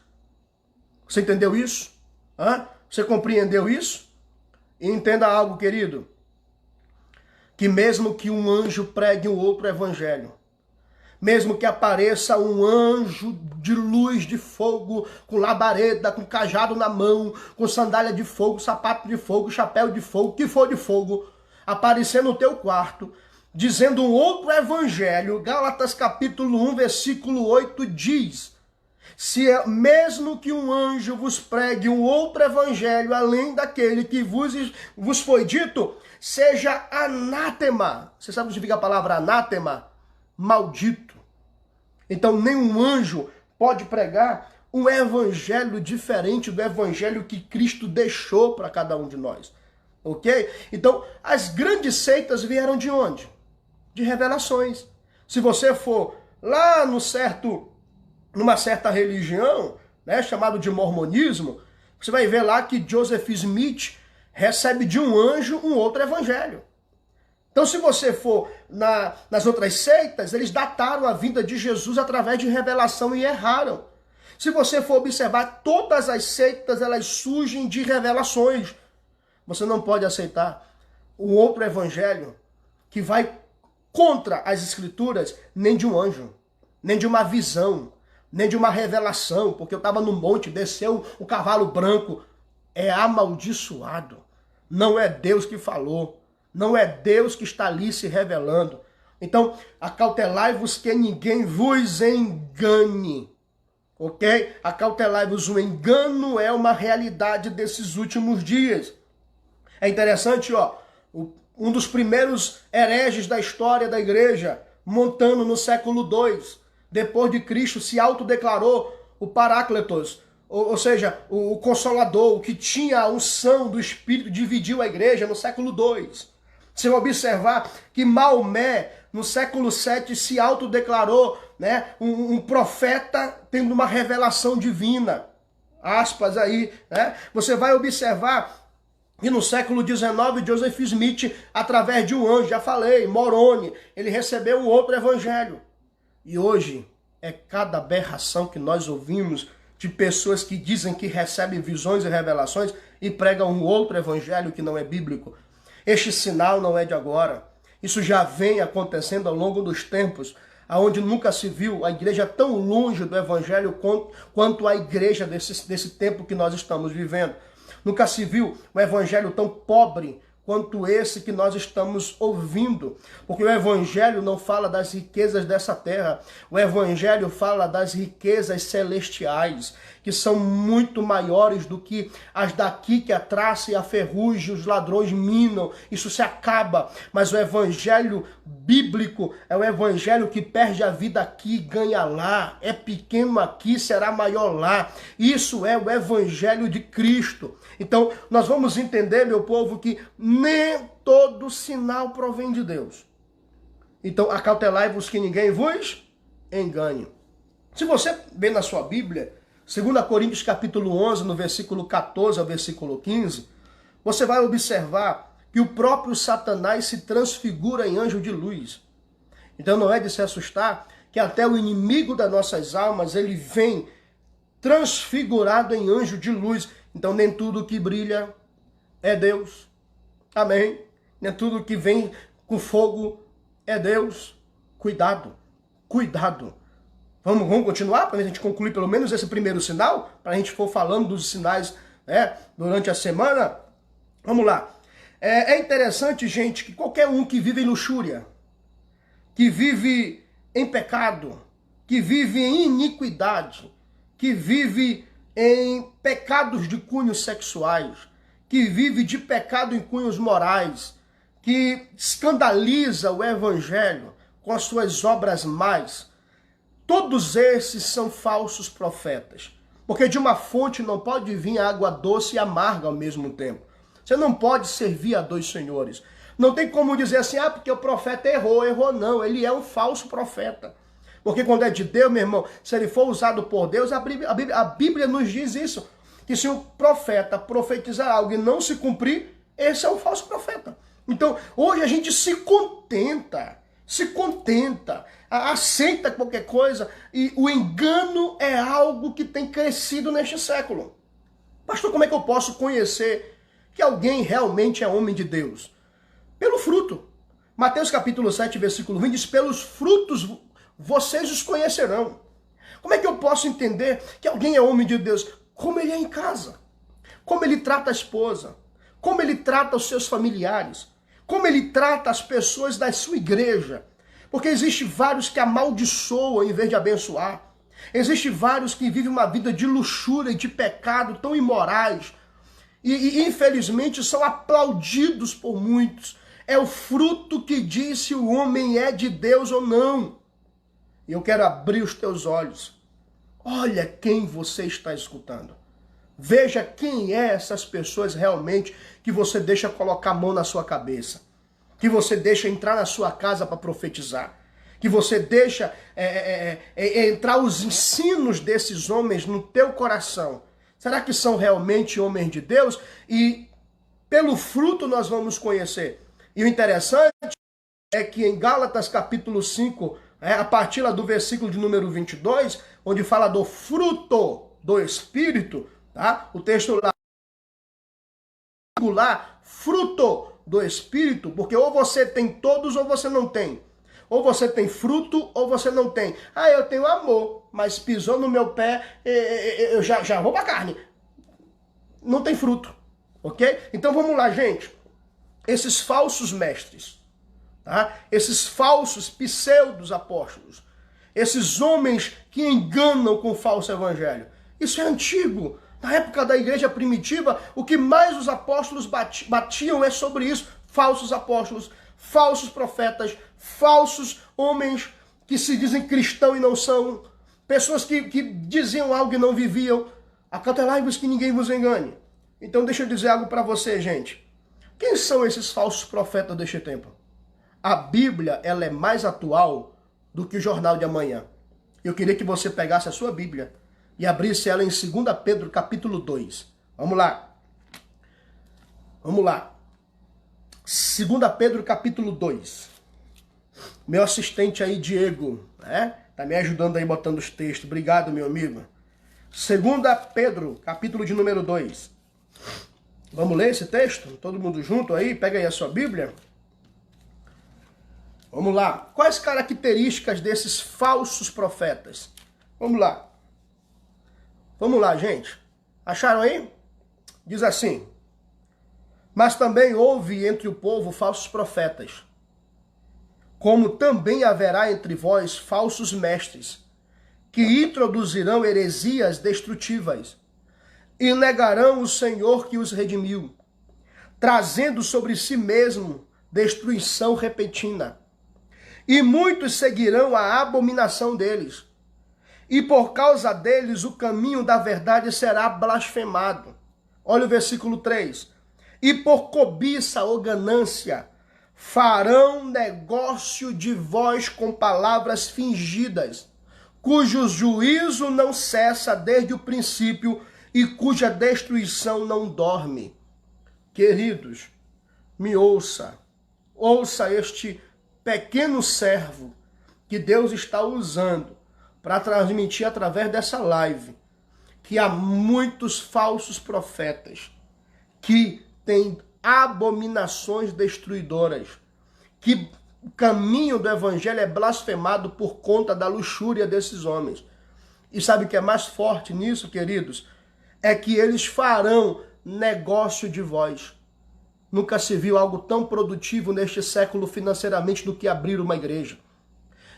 Você entendeu isso? Hã? Você compreendeu isso? E entenda algo, querido. Que mesmo que um anjo pregue um outro evangelho, mesmo que apareça um anjo de luz de fogo, com labareda, com cajado na mão, com sandália de fogo, sapato de fogo, chapéu de fogo, que for de fogo, aparecer no teu quarto, dizendo um outro evangelho, Gálatas capítulo 1, versículo 8 diz, se mesmo que um anjo vos pregue um outro evangelho, além daquele que vos foi dito, seja anátema. Você sabe o que significa a palavra anátema? Maldito. Então nenhum anjo pode pregar um evangelho diferente do evangelho que Cristo deixou para cada um de nós. Ok? Então, as grandes seitas vieram de onde? De revelações. Se você for lá numa certa religião, né, chamado de mormonismo, você vai ver lá que Joseph Smith recebe de um anjo um outro evangelho. Então, se você for nas outras seitas, eles dataram a vinda de Jesus através de revelação e erraram. Se você for observar, todas as seitas, elas surgem de revelações. Você não pode aceitar um outro evangelho que vai contra as escrituras, nem de um anjo, nem de uma visão, nem de uma revelação, porque eu estava no monte, desceu o cavalo branco. É amaldiçoado. Não é Deus que falou. Não é Deus que está ali se revelando. Então, acautelai-vos que ninguém vos engane. Ok? Acautelai-vos, o engano é uma realidade desses últimos dias. É interessante, ó, um dos primeiros hereges da história da igreja, Montano, no século II, depois de Cristo, se autodeclarou o Paráclitos, ou seja, o Consolador, o que tinha a unção do Espírito, dividiu a igreja no século II. Você vai observar que Maomé, no século VII, se autodeclarou, né, um profeta tendo uma revelação divina. Aspas aí, né? Você vai observar que no século XIX, Joseph Smith, através de um anjo, já falei, Moroni, ele recebeu um outro evangelho. E hoje é cada aberração que nós ouvimos de pessoas que dizem que recebem visões e revelações e pregam um outro evangelho que não é bíblico. Este sinal não é de agora. Isso já vem acontecendo ao longo dos tempos, aonde nunca se viu a igreja tão longe do evangelho quanto a igreja desse tempo que nós estamos vivendo. Nunca se viu um evangelho tão pobre quanto esse que nós estamos ouvindo. Porque o evangelho não fala das riquezas dessa terra. O evangelho fala das riquezas celestiais, que são muito maiores do que as daqui, que a traça e a ferrugem, os ladrões minam. Isso se acaba. Mas o evangelho bíblico é o evangelho que perde a vida aqui e ganha lá. É pequeno aqui, será maior lá. Isso é o evangelho de Cristo. Então, nós vamos entender, meu povo, que nem todo sinal provém de Deus. Então, acautelai-vos que ninguém vos engane. Se você vê na sua Bíblia, 2 Coríntios capítulo 11, no versículo 14 ao versículo 15, você vai observar que o próprio Satanás se transfigura em anjo de luz. Então não é de se assustar que até o inimigo das nossas almas, ele vem transfigurado em anjo de luz. Então nem tudo que brilha é Deus. Amém? Nem tudo que vem com fogo é Deus. Cuidado, cuidado. Vamos continuar para a gente concluir pelo menos esse primeiro sinal? Para a gente for falando dos sinais, né, durante a semana? Vamos lá. É interessante, gente, que qualquer um que vive em luxúria, que vive em pecado, que vive em iniquidade, que vive em pecados de cunhos sexuais, que vive de pecado em cunhos morais, que escandaliza o evangelho com as suas obras más, todos esses são falsos profetas. Porque de uma fonte não pode vir água doce e amarga ao mesmo tempo. Você não pode servir a dois senhores. Não tem como dizer assim, porque o profeta errou. Errou não, ele é um falso profeta. Porque quando é de Deus, meu irmão, se ele for usado por Deus, a Bíblia nos diz isso. Que se o profeta profetizar algo e não se cumprir, esse é um falso profeta. Então, hoje a gente se contenta, aceita qualquer coisa, e o engano é algo que tem crescido neste século. Pastor, como é que eu posso conhecer que alguém realmente é homem de Deus? Pelo fruto. Mateus capítulo 7, versículo 20 diz, pelos frutos vocês os conhecerão. Como é que eu posso entender que alguém é homem de Deus? Como ele é em casa, como ele trata a esposa, como ele trata os seus familiares, como ele trata as pessoas da sua igreja. Porque existe vários que amaldiçoam em vez de abençoar. Existe vários que vivem uma vida de luxúria e de pecado tão imorais. E infelizmente são aplaudidos por muitos. É o fruto que diz se o homem é de Deus ou não. E eu quero abrir os teus olhos. Olha quem você está escutando. Veja quem é essas pessoas realmente que você deixa colocar a mão na sua cabeça. Que você deixa entrar na sua casa para profetizar. Que você deixa entrar os ensinos desses homens no teu coração. Será que são realmente homens de Deus? E pelo fruto nós vamos conhecer. E o interessante é que em Gálatas capítulo 5, a partir lá do versículo de número 22, onde fala do fruto do Espírito, tá? O texto lá, fruto do Espírito, porque ou você tem todos ou você não tem. Ou você tem fruto ou você não tem. Eu tenho amor, mas pisou no meu pé, eu já vou para carne. Não tem fruto, ok? Então vamos lá, gente. Esses falsos mestres, tá? Esses falsos pseudos apóstolos, esses homens que enganam com o falso evangelho. Isso é antigo. Na época da igreja primitiva, o que mais os apóstolos batiam é sobre isso. Falsos apóstolos, falsos profetas, falsos homens que se dizem cristãos e não são. Pessoas que diziam algo e não viviam. Acautelai-vos que ninguém vos engane. Então deixa eu dizer algo para você, gente. Quem são esses falsos profetas deste tempo? A Bíblia, ela é mais atual do que o jornal de amanhã. Eu queria que você pegasse a sua Bíblia e abrisse ela em 2 Pedro capítulo 2. Vamos lá. Vamos lá. 2 Pedro capítulo 2. Meu assistente aí, Diego, né? Tá me ajudando aí botando os textos. Obrigado, meu amigo. 2 Pedro capítulo de número 2. Vamos ler esse texto? Todo mundo junto aí? Pega aí a sua Bíblia. Vamos lá. Quais características desses falsos profetas? Vamos lá. Vamos lá, gente. Acharam aí? Diz assim. Mas também houve entre o povo falsos profetas, como também haverá entre vós falsos mestres, que introduzirão heresias destrutivas, e negarão o Senhor que os redimiu, trazendo sobre si mesmo destruição repentina. E muitos seguirão a abominação deles, e por causa deles o caminho da verdade será blasfemado. Olha o versículo 3. E por cobiça ou ganância farão negócio de vós com palavras fingidas, cujo juízo não cessa desde o princípio e cuja destruição não dorme. Queridos, me ouça este pequeno servo que Deus está usando para transmitir através dessa live, que há muitos falsos profetas que têm abominações destruidoras, que o caminho do evangelho é blasfemado por conta da luxúria desses homens. E sabe o que é mais forte nisso, queridos? É que eles farão negócio de vós. Nunca se viu algo tão produtivo neste século financeiramente do que abrir uma igreja.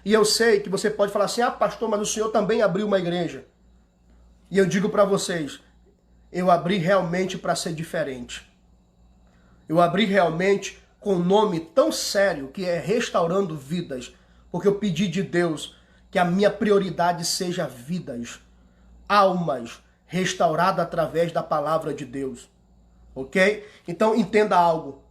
E eu sei que você pode falar assim, pastor, mas o senhor também abriu uma igreja. E eu digo para vocês, eu abri realmente para ser diferente. Eu abri realmente com um nome tão sério que é Restaurando Vidas, porque eu pedi de Deus que a minha prioridade seja vidas, almas restauradas através da palavra de Deus, ok? Então entenda algo,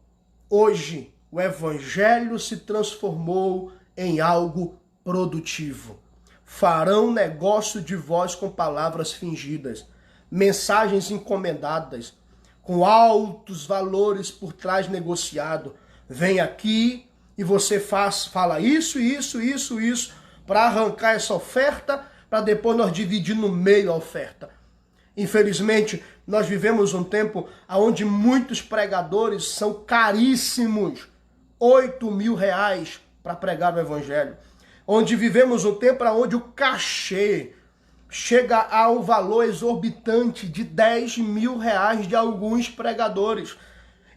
hoje o evangelho se transformou em algo produtivo. Farão negócio de vós com palavras fingidas, mensagens encomendadas, com altos valores por trás negociado. Vem aqui e você fala isso, para arrancar essa oferta, para depois nós dividir no meio a oferta. Infelizmente, nós vivemos um tempo onde muitos pregadores são caríssimos, 8.000 reais para pregar o evangelho. Onde vivemos um tempo onde o cachê chega ao valor exorbitante de 10.000 reais de alguns pregadores.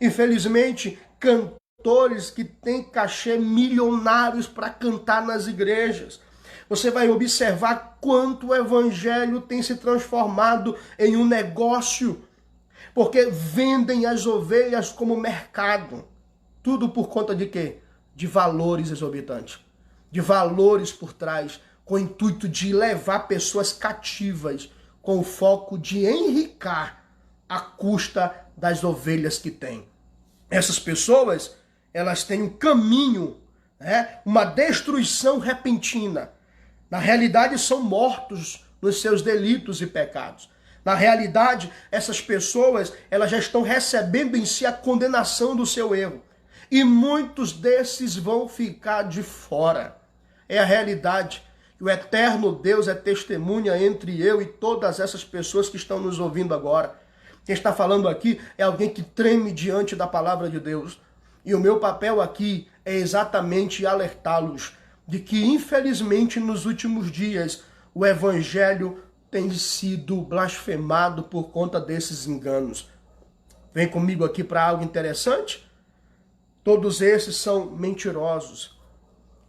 Infelizmente, cantores que têm cachê milionários para cantar nas igrejas. Você vai observar quanto o evangelho tem se transformado em um negócio, porque vendem as ovelhas como mercado. Tudo por conta de quê? De valores exorbitantes, de valores por trás, com o intuito de levar pessoas cativas, com o foco de enricar à custa das ovelhas que têm. Essas pessoas, elas têm um caminho, uma destruição repentina. Na realidade, são mortos nos seus delitos e pecados. Na realidade, essas pessoas, elas já estão recebendo em si a condenação do seu erro. E muitos desses vão ficar de fora. É a realidade. O eterno Deus é testemunha entre eu e todas essas pessoas que estão nos ouvindo agora. Quem está falando aqui é alguém que treme diante da palavra de Deus. E o meu papel aqui é exatamente alertá-los de que, infelizmente, nos últimos dias, o evangelho tem sido blasfemado por conta desses enganos. Vem comigo aqui para algo interessante. Todos esses são mentirosos.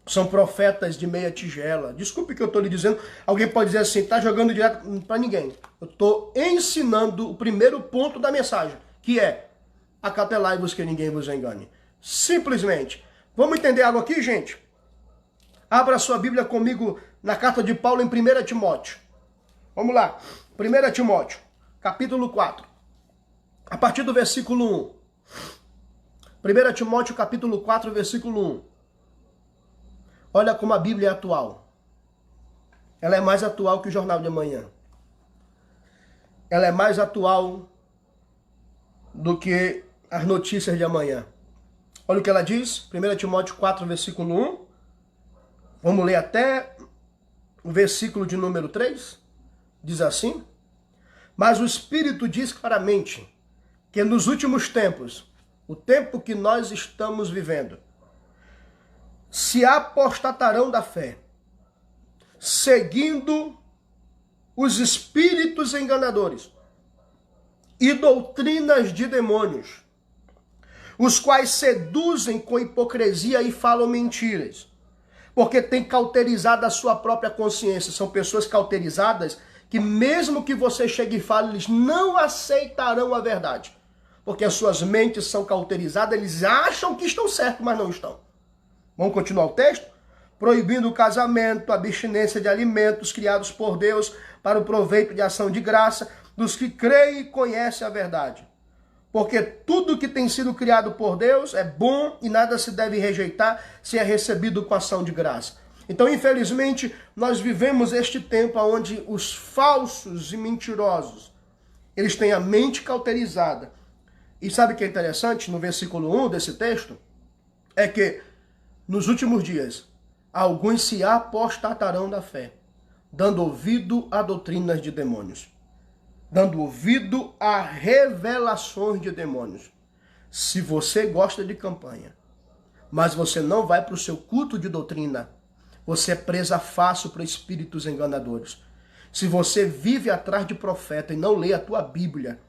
São profetas de meia tigela. Desculpe o que eu estou lhe dizendo. Alguém pode dizer assim, está jogando direto para ninguém. Eu estou ensinando o primeiro ponto da mensagem, que é acautelai-vos que ninguém vos engane. Simplesmente. Vamos entender algo aqui, gente? Abra sua Bíblia comigo na carta de Paulo em 1 Timóteo. Vamos lá. 1 Timóteo, capítulo 4. A partir do versículo 1. 1 Timóteo, capítulo 4, versículo 1. Olha como a Bíblia é atual. Ela é mais atual que o Jornal de Amanhã. Ela é mais atual do que as notícias de amanhã. Olha o que ela diz, 1 Timóteo 4, versículo 1. Vamos ler até o versículo de número 3. Diz assim: mas o Espírito diz claramente que nos últimos tempos, o tempo que nós estamos vivendo, se apostatarão da fé, seguindo os espíritos enganadores e doutrinas de demônios, os quais seduzem com hipocrisia e falam mentiras, porque têm cauterizado a sua própria consciência. São pessoas cauterizadas que mesmo que você chegue e fale, eles não aceitarão a verdade, porque as suas mentes são cauterizadas, eles acham que estão certos, mas não estão. Vamos continuar o texto? Proibindo o casamento, a abstinência de alimentos criados por Deus para o proveito de ação de graça dos que creem e conhecem a verdade. Porque tudo que tem sido criado por Deus é bom e nada se deve rejeitar se é recebido com ação de graça. Então, infelizmente, nós vivemos este tempo onde os falsos e mentirosos, eles têm a mente cauterizada. E sabe o que é interessante no versículo 1 desse texto? É que nos últimos dias, alguns se apostatarão da fé, dando ouvido a doutrinas de demônios, dando ouvido a revelações de demônios. Se você gosta de campanha, mas você não vai para o seu culto de doutrina, você é presa fácil para espíritos enganadores. Se você vive atrás de profeta e não lê a tua Bíblia,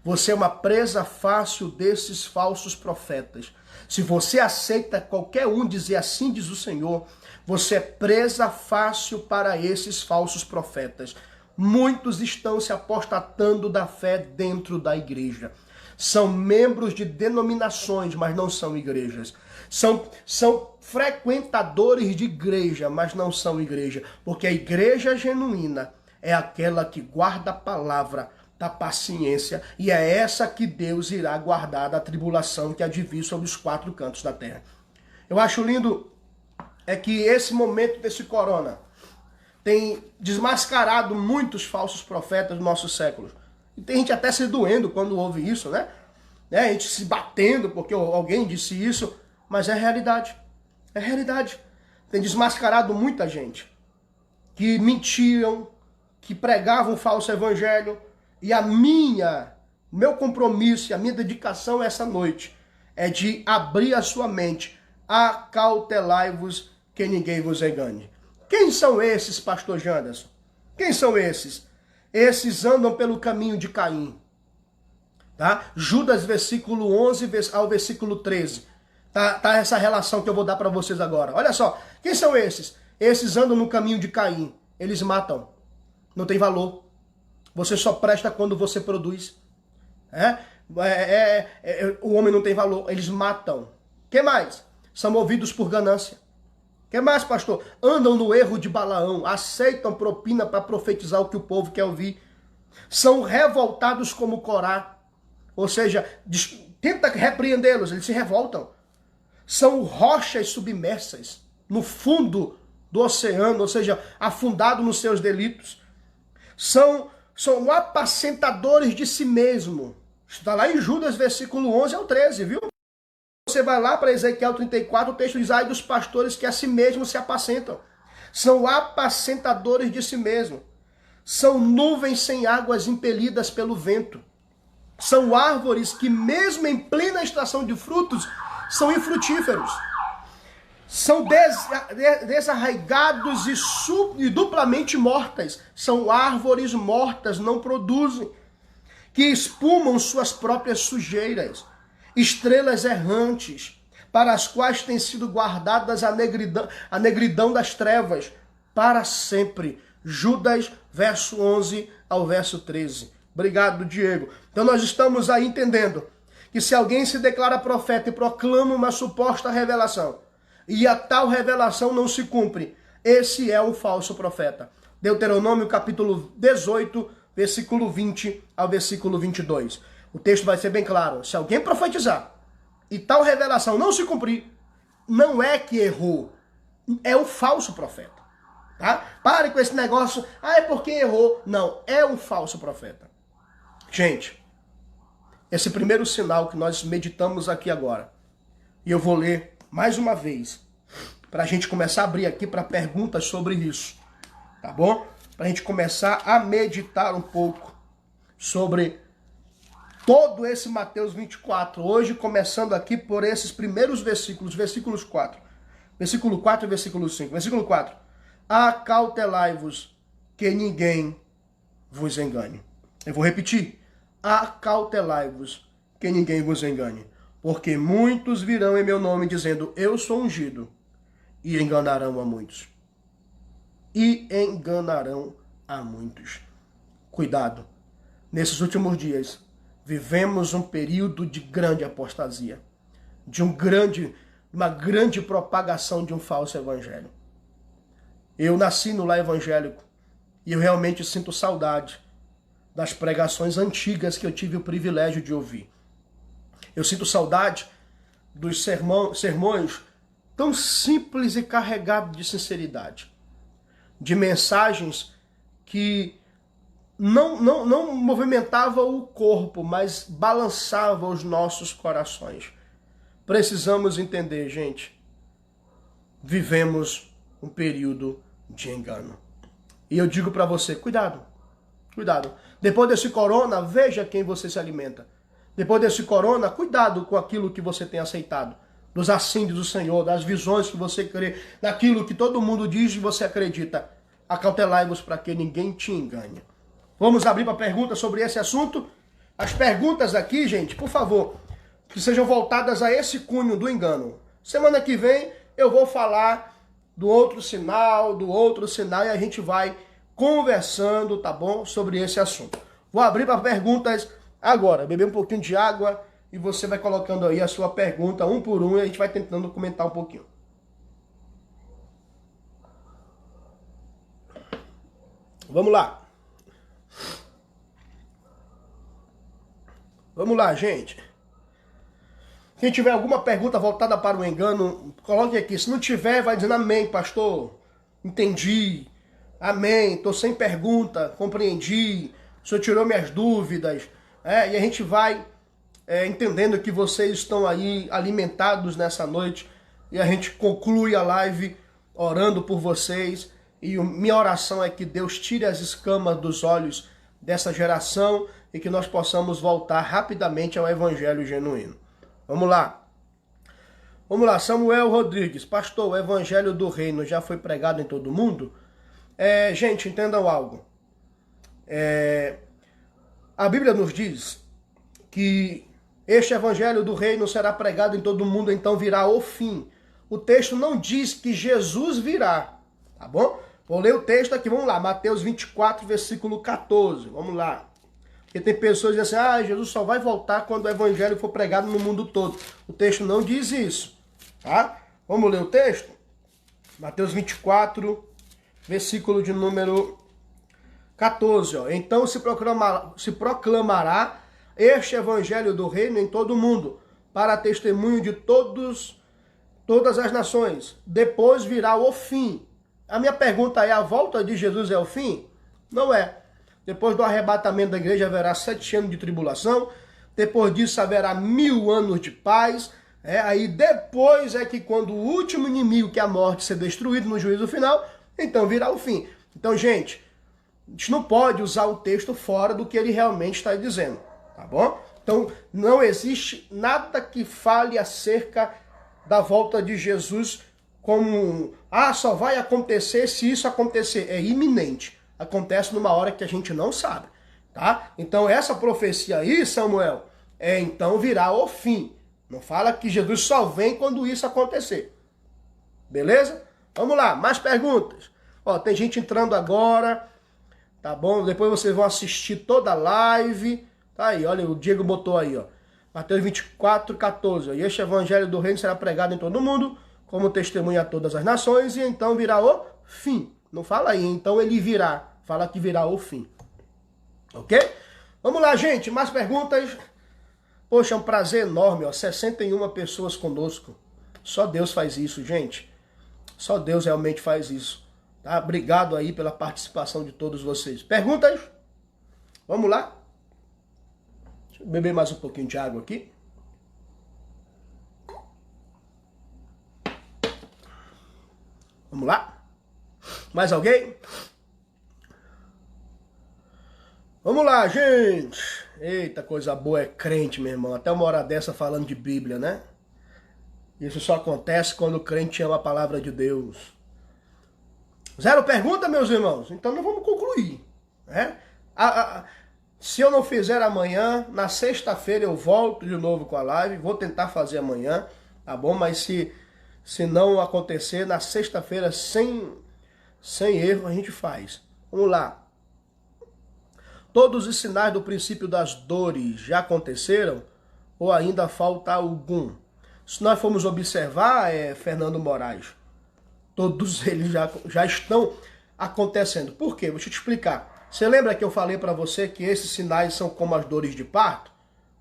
você é uma presa fácil desses falsos profetas. Se você aceita qualquer um dizer assim diz o Senhor, você é presa fácil para esses falsos profetas. Muitos estão se apostatando da fé dentro da igreja. São membros de denominações, mas não são igrejas. São frequentadores de igreja, mas não são igreja. Porque a igreja genuína é aquela que guarda a palavra da paciência, e é essa que Deus irá guardar da tribulação que há de vir sobre os quatro cantos da terra. Eu acho lindo é que esse momento desse corona tem desmascarado muitos falsos profetas do nosso século. E tem gente até se doendo quando ouve isso, né? A gente se batendo porque alguém disse isso, mas é realidade. É realidade. Tem desmascarado muita gente que mentiam, que pregavam um falso evangelho. E meu compromisso e a minha dedicação essa noite é de abrir a sua mente. Acautelai-vos que ninguém vos engane. Quem são esses, pastor Janderson? Quem são esses? Esses andam pelo caminho de Caim. Tá? Judas, versículo 11 ao versículo 13. Tá essa relação que eu vou dar para vocês agora. Olha só, quem são esses? Esses andam no caminho de Caim. Eles matam. Não tem valor. Você só presta quando você produz. O homem não tem valor. Eles matam. O que mais? São movidos por ganância. O que mais, pastor? Andam no erro de Balaão. Aceitam propina para profetizar o que o povo quer ouvir. São revoltados como Corá. Ou seja, tenta repreendê-los. Eles se revoltam. São rochas submersas no fundo do oceano. Ou seja, afundados nos seus delitos. São apacentadores de si mesmo. Está lá em Judas, versículo 11 ao 13, viu? Você vai lá para Ezequiel 34, o texto diz, ai dos pastores que a si mesmos se apacentam. São apacentadores de si mesmo. São nuvens sem águas impelidas pelo vento. São árvores que mesmo em plena estação de frutos, são infrutíferos. São desarraigados e duplamente mortas. São árvores mortas, não produzem. Que espumam suas próprias sujeiras. Estrelas errantes, para as quais tem sido guardadas a negridão das trevas, para sempre. Judas, verso 11 ao verso 13. Obrigado, Diego. Então nós estamos aí entendendo que se alguém se declara profeta e proclama uma suposta revelação, e a tal revelação não se cumpre, esse é um falso profeta. Deuteronômio capítulo 18, versículo 20 ao versículo 22. O texto vai ser bem claro. Se alguém profetizar e tal revelação não se cumprir, não é que errou, é um falso profeta. Tá? Pare com esse negócio, é porque errou. Não, é um falso profeta. Gente, esse primeiro sinal que nós meditamos aqui agora, e eu vou ler mais uma vez, para a gente começar a abrir aqui para perguntas sobre isso, tá bom? Para a gente começar a meditar um pouco sobre todo esse Mateus 24. Hoje, começando aqui por esses primeiros versículos, versículos 4. Versículo 4 e versículo 5. Versículo 4. Acautelai-vos que ninguém vos engane. Eu vou repetir. Acautelai-vos que ninguém vos engane. Porque muitos virão em meu nome dizendo, eu sou ungido, e enganarão a muitos. E enganarão a muitos. Cuidado. Nesses últimos dias, vivemos um período de grande apostasia. De uma grande propagação de um falso evangelho. Eu nasci no lar evangélico. E eu realmente sinto saudade das pregações antigas que eu tive o privilégio de ouvir. Eu sinto saudade dos sermões tão simples e carregado de sinceridade, de mensagens que não movimentava o corpo, mas balançava os nossos corações. Precisamos entender, gente, vivemos um período de engano. E eu digo para você, cuidado, cuidado. Depois desse corona, veja quem você se alimenta. Depois desse corona, cuidado com aquilo que você tem aceitado. Dos assídios do Senhor, das visões que você crê, daquilo que todo mundo diz e você acredita. Acautelai-vos para que ninguém te engane. Vamos abrir para perguntas sobre esse assunto? As perguntas aqui, gente, por favor, que sejam voltadas a esse cunho do engano. Semana que vem eu vou falar do outro sinal, e a gente vai conversando, tá bom? Sobre esse assunto. Vou abrir para perguntas agora. Beber um pouquinho de água e você vai colocando aí a sua pergunta um por um e a gente vai tentando comentar um pouquinho. Vamos lá. Vamos lá, gente. Quem tiver alguma pergunta voltada para o engano, coloque aqui. Se não tiver, vai dizendo amém, pastor. Entendi. Amém. Estou sem pergunta. Compreendi. O senhor tirou minhas dúvidas. E a gente vai entendendo que vocês estão aí alimentados nessa noite. E a gente conclui a live orando por vocês. E minha oração é que Deus tire as escamas dos olhos dessa geração e que nós possamos voltar rapidamente ao evangelho genuíno. Vamos lá. Vamos lá, Samuel Rodrigues. Pastor, o evangelho do reino já foi pregado em todo mundo? Gente, entendam algo. A Bíblia nos diz que este evangelho do reino será pregado em todo mundo, então virá o fim. O texto não diz que Jesus virá, tá bom? Vou ler o texto aqui, vamos lá. Mateus 24, versículo 14. Vamos lá. Porque tem pessoas que dizem assim, Jesus só vai voltar quando o evangelho for pregado no mundo todo. O texto não diz isso, tá? Vamos ler o texto? Mateus 24, versículo de número 14. Ó. Então se proclamará este evangelho do reino em todo o mundo, para testemunho de todas as nações. Depois virá o fim. A minha pergunta é, a volta de Jesus é o fim? Não é. Depois do arrebatamento da igreja haverá 7 anos de tribulação. Depois disso haverá 1000 anos de paz. Aí depois é que quando o último inimigo, que é a morte, ser destruído no juízo final, então virá o fim. Então, gente, a gente não pode usar o texto fora do que ele realmente está dizendo. Tá bom? Então, não existe nada que fale acerca da volta de Jesus como, só vai acontecer se isso acontecer. É iminente. Acontece numa hora que a gente não sabe, tá? Então essa profecia aí, Samuel, então virá o fim. Não fala que Jesus só vem quando isso acontecer. Beleza? Vamos lá, mais perguntas. Ó, tem gente entrando agora, tá bom? Depois vocês vão assistir toda a live. Tá aí, olha, o Diego botou aí, ó. Mateus 24, 14. Ó, e este evangelho do reino será pregado em todo mundo, como testemunha a todas as nações, e então virá o fim. Não fala aí, então ele virá. Fala que virá o fim. Ok? Vamos lá, gente. Mais perguntas? Poxa, é um prazer enorme, ó. 61 pessoas conosco. Só Deus faz isso, gente. Só Deus realmente faz isso. Tá? Obrigado aí pela participação de todos vocês. Perguntas? Vamos lá? Deixa eu beber mais um pouquinho de água aqui. Vamos lá? Mais alguém? Vamos lá, gente. Eita, coisa boa é crente, meu irmão. Até uma hora dessa falando de Bíblia, né? Isso só acontece quando o crente ama a palavra de Deus. Zero pergunta, meus irmãos? Então não vamos concluir, né? Se eu não fizer amanhã, na sexta-feira eu volto de novo com a live. Vou tentar fazer amanhã, tá bom? Mas se não acontecer, na sexta-feira, sem erro, a gente faz. Vamos lá. Todos os sinais do princípio das dores já aconteceram? Ou ainda falta algum? Se nós formos observar, Fernando Moraes, todos eles já estão acontecendo. Por quê? Deixa eu te explicar. Você lembra que eu falei para você que esses sinais são como as dores de parto?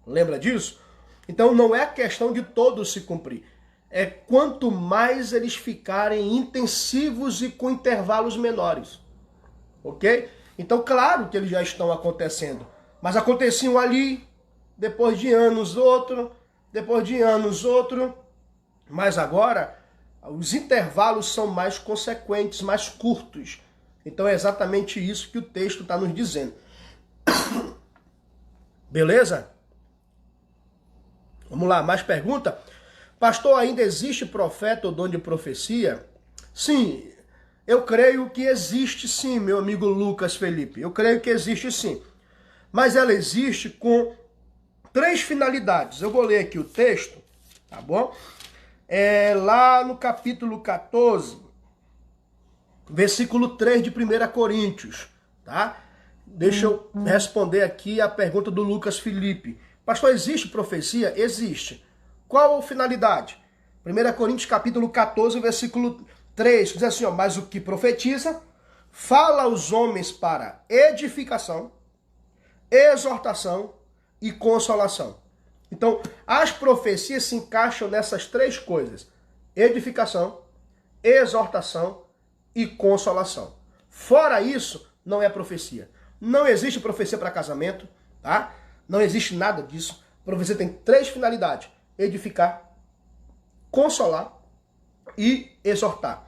Lembra disso? Então não é questão de todos se cumprir. é quanto mais eles ficarem intensivos e com intervalos menores. Ok? Então, claro que eles já estão acontecendo. Mas aconteciam ali, depois de anos outro, depois de anos outro. Mas agora, os intervalos são mais consequentes, mais curtos. Então é exatamente isso que o texto está nos dizendo. Beleza? Vamos lá, mais pergunta? Pastor, ainda existe profeta ou dom de profecia? Sim, eu creio que existe sim, meu amigo Lucas Felipe. Eu creio que existe sim. Mas ela existe com 3 finalidades. Eu vou ler aqui o texto, tá bom? Lá no capítulo 14, versículo 3 de 1 Coríntios, tá? Deixa eu responder aqui a pergunta do Lucas Felipe. Pastor, existe profecia? Existe. Qual a finalidade? 1 Coríntios capítulo 14, versículo 3, diz assim, ó, mas o que profetiza, fala aos homens para edificação, exortação e consolação. Então, as profecias se encaixam nessas 3 coisas: edificação, exortação e consolação. Fora isso, não é profecia. Não existe profecia para casamento, tá? Não existe nada disso. A profecia tem 3 finalidades: edificar, consolar e exortar.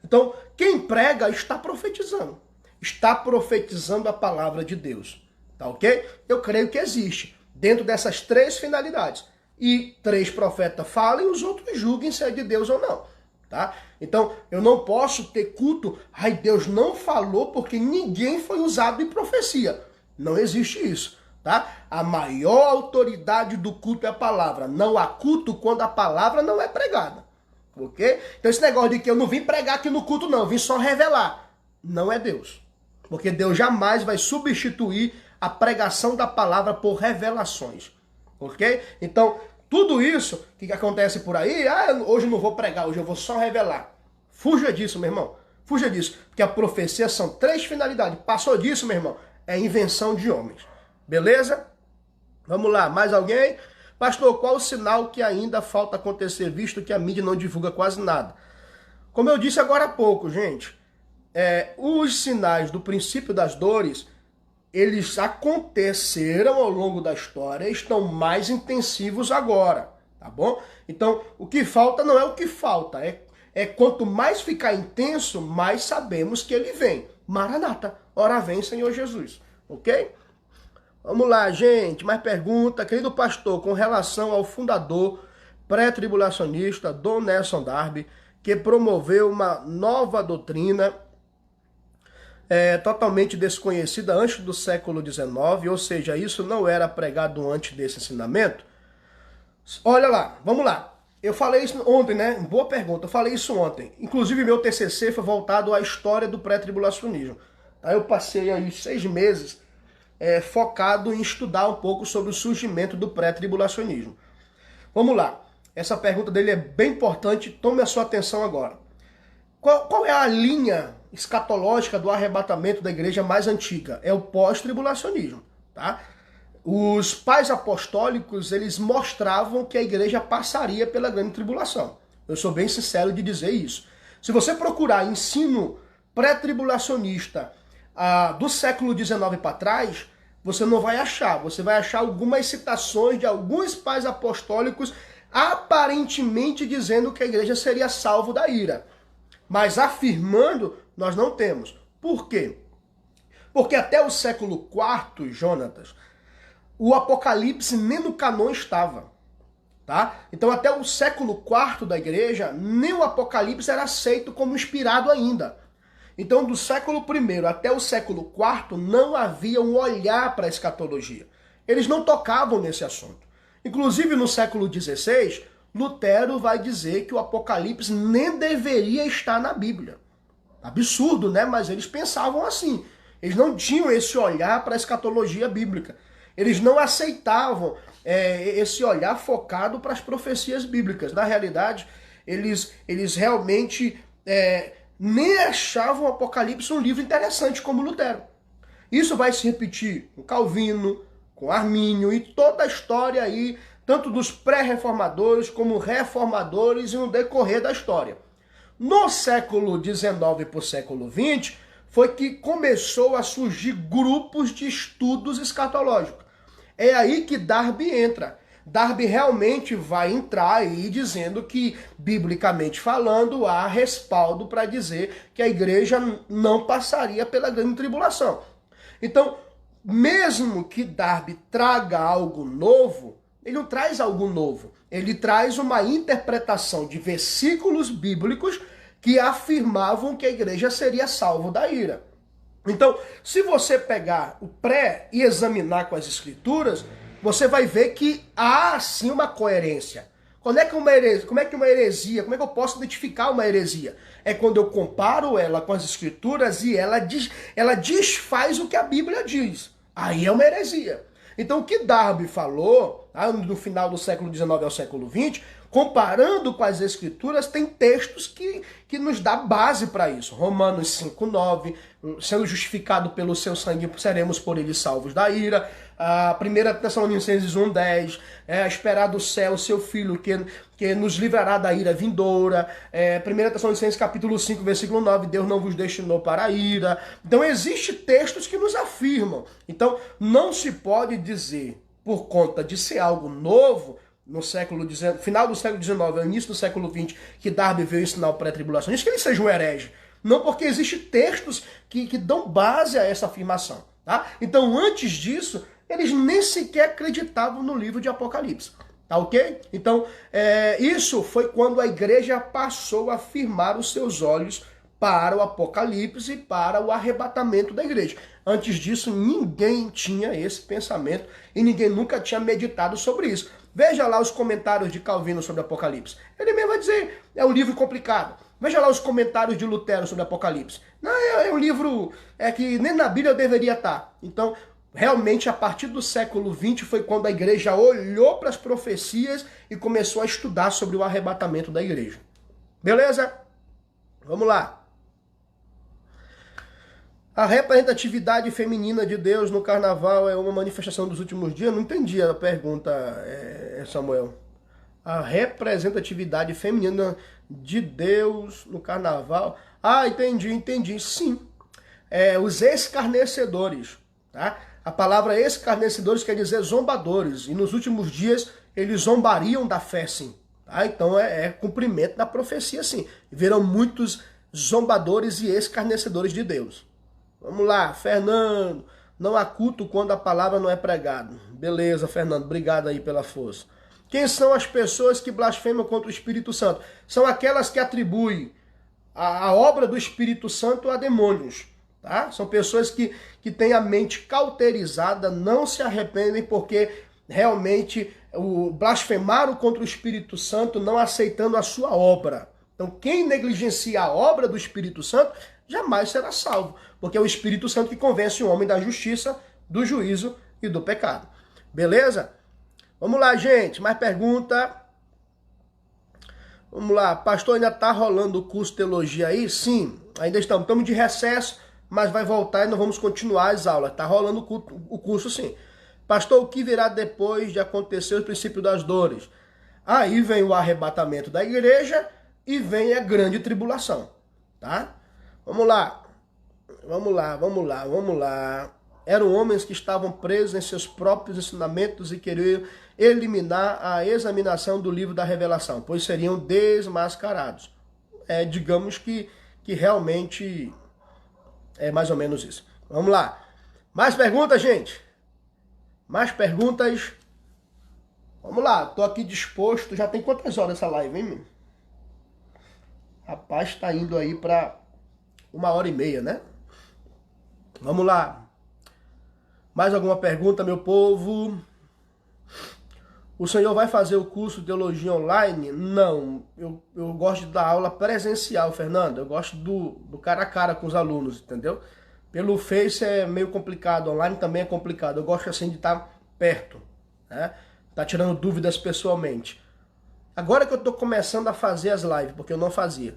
Então, quem prega está profetizando. Está profetizando a palavra de Deus. Tá ok? Eu creio que existe. Dentro dessas 3 finalidades. E 3 profetas falem, os outros julguem se é de Deus ou não. Tá? Então, eu não posso ter culto, ai, Deus não falou porque ninguém foi usado em profecia. Não existe isso. Tá? A maior autoridade do culto é a palavra. Não há culto quando a palavra não é pregada. Ok? Então esse negócio de que eu não vim pregar aqui no culto não, eu vim só revelar. Não é Deus. Porque Deus jamais vai substituir a pregação da palavra por revelações. Ok? Então, tudo isso que acontece por aí, hoje eu não vou pregar, hoje eu vou só revelar. Fuja disso, meu irmão. Fuja disso. Porque a profecia são 3 finalidades. Passou disso, meu irmão, é invenção de homens. Beleza? Vamos lá, mais alguém? Pastor, qual o sinal que ainda falta acontecer, visto que a mídia não divulga quase nada? Como eu disse agora há pouco, gente, os sinais do princípio das dores, eles aconteceram ao longo da história, estão mais intensivos agora, tá bom? Então, o que falta não é o que falta, é quanto mais ficar intenso, mais sabemos que ele vem. Maranata, ora vem, Senhor Jesus, ok? Vamos lá, gente, mais pergunta. Querido pastor, com relação ao fundador pré-tribulacionista, Dom Nelson Darby, que promoveu uma nova doutrina totalmente desconhecida antes do século XIX, ou seja, isso não era pregado antes desse ensinamento. Olha lá, vamos lá. Eu falei isso ontem, né? Boa pergunta, eu falei isso ontem. Inclusive, meu TCC foi voltado à história do pré-tribulacionismo. Aí eu passei aí 6 meses focado em estudar um pouco sobre o surgimento do pré-tribulacionismo. Vamos lá. Essa pergunta dele é bem importante, tome a sua atenção agora. Qual é a linha escatológica do arrebatamento da igreja mais antiga? É o pós-tribulacionismo, tá? Os pais apostólicos, eles mostravam que a igreja passaria pela grande tribulação. Eu sou bem sincero de dizer isso. Se você procurar ensino pré-tribulacionista do século XIX para trás, você não vai achar. Você vai achar algumas citações de alguns pais apostólicos aparentemente dizendo que a igreja seria salvo da ira. Mas afirmando, nós não temos. Por quê? Porque até o século IV, Jonatas, o Apocalipse nem no canon estava. Tá? Então até o século IV da igreja, nem o Apocalipse era aceito como inspirado ainda. Então do século I até o século IV não havia um olhar para a escatologia. Eles não tocavam nesse assunto. Inclusive no século XVI, Lutero vai dizer que o Apocalipse nem deveria estar na Bíblia. Absurdo, né? Mas eles pensavam assim. Eles não tinham esse olhar para a escatologia bíblica. Eles não aceitavam esse olhar focado para as profecias bíblicas. Na realidade, eles realmente nem achavam o Apocalipse um livro interessante como Lutero. Isso vai se repetir com Calvino, com Armínio e toda a história aí tanto dos pré-reformadores como reformadores e no decorrer da história. No século XIX para o século XX, foi que começou a surgir grupos de estudos escatológicos. É aí que Darby entra. Darby realmente vai entrar aí dizendo que, biblicamente falando, há respaldo para dizer que a igreja não passaria pela grande tribulação. Então, mesmo que Darby traga algo novo, ele não traz algo novo. Ele traz uma interpretação de versículos bíblicos que afirmavam que a igreja seria salva da ira. Então, se você pegar o pré e examinar com as escrituras, você vai ver que há sim uma coerência. Como é que uma heresia, como é que eu posso identificar uma heresia? É quando eu comparo ela com as escrituras e ela desfaz o que a Bíblia diz. Aí é uma heresia. Então o que Darby falou, no final do século XIX ao século XX, comparando com as escrituras, tem textos que nos dá base para isso. Romanos 5,9, sendo justificado pelo seu sangue, seremos por ele salvos da ira. A 1 Tessalonicenses 1,10, esperar do céu o seu filho que nos livrará da ira vindoura. 1 Tessalonicenses capítulo 5, versículo 9, Deus não vos destinou para a ira. Então existem textos que nos afirmam. Então não se pode dizer, por conta de ser algo novo, no final do século XIX, início do século XX, que Darby veio ensinar o pré-tribulação. Isso que ele seja um herege. Não, porque existem textos que dão base a essa afirmação. Tá? Então, antes disso, eles nem sequer acreditavam no livro de Apocalipse. Tá ok? Então, isso foi quando a igreja passou a firmar os seus olhos para o Apocalipse e para o arrebatamento da igreja. Antes disso, ninguém tinha esse pensamento e ninguém nunca tinha meditado sobre isso. Veja lá os comentários de Calvino sobre Apocalipse. Ele mesmo vai dizer, é um livro complicado. Veja lá os comentários de Lutero sobre Apocalipse. Não, é um livro que nem na Bíblia deveria estar. Então, realmente, a partir do século XX foi quando a igreja olhou para as profecias e começou a estudar sobre o arrebatamento da igreja. Beleza? Vamos lá. A representatividade feminina de Deus no carnaval é uma manifestação dos últimos dias? Não entendi a pergunta, Samuel. A representatividade feminina de Deus no carnaval? Ah, entendi. Sim. Os escarnecedores, tá? A palavra escarnecedores quer dizer zombadores. E nos últimos dias eles zombariam da fé, sim. Tá? Então é cumprimento da profecia, sim. Virão muitos zombadores e escarnecedores de Deus. Vamos lá, Fernando. Não há culto quando a palavra não é pregada. Beleza, Fernando. Obrigado aí pela força. Quem são as pessoas que blasfemam contra o Espírito Santo? São aquelas que atribuem a obra do Espírito Santo a demônios. Tá? São pessoas que têm a mente cauterizada, não se arrependem porque realmente blasfemaram contra o Espírito Santo, não aceitando a sua obra. Então quem negligencia a obra do Espírito Santo jamais será salvo, porque é o Espírito Santo que convence o homem da justiça, do juízo e do pecado. Beleza? Vamos lá, gente. Mais pergunta? Vamos lá. Pastor, ainda está rolando o curso de teologia aí? Sim, ainda estamos de recesso, mas vai voltar e nós vamos continuar as aulas. Está rolando o curso, sim. Pastor, o que virá depois de acontecer o princípio das dores? Aí vem o arrebatamento da igreja e vem a grande tribulação. Tá? Vamos lá. Eram homens que estavam presos em seus próprios ensinamentos e queriam eliminar a examinação do livro da revelação, pois seriam desmascarados. Digamos que realmente é mais ou menos isso. Vamos lá. Mais perguntas, gente? Mais perguntas? Vamos lá. Tô aqui disposto. Já tem quantas horas essa live, hein? Rapaz, tá indo aí para 1h30, né? Vamos lá. Mais alguma pergunta, meu povo? O senhor vai fazer o curso de teologia online? Não. Eu gosto da aula presencial, Fernando. Eu gosto do cara a cara com os alunos, entendeu? Pelo Face é meio complicado, online também é complicado. Eu gosto assim de estar perto, né? Tá tirando dúvidas pessoalmente. Agora que eu tô começando a fazer as lives, porque eu não fazia.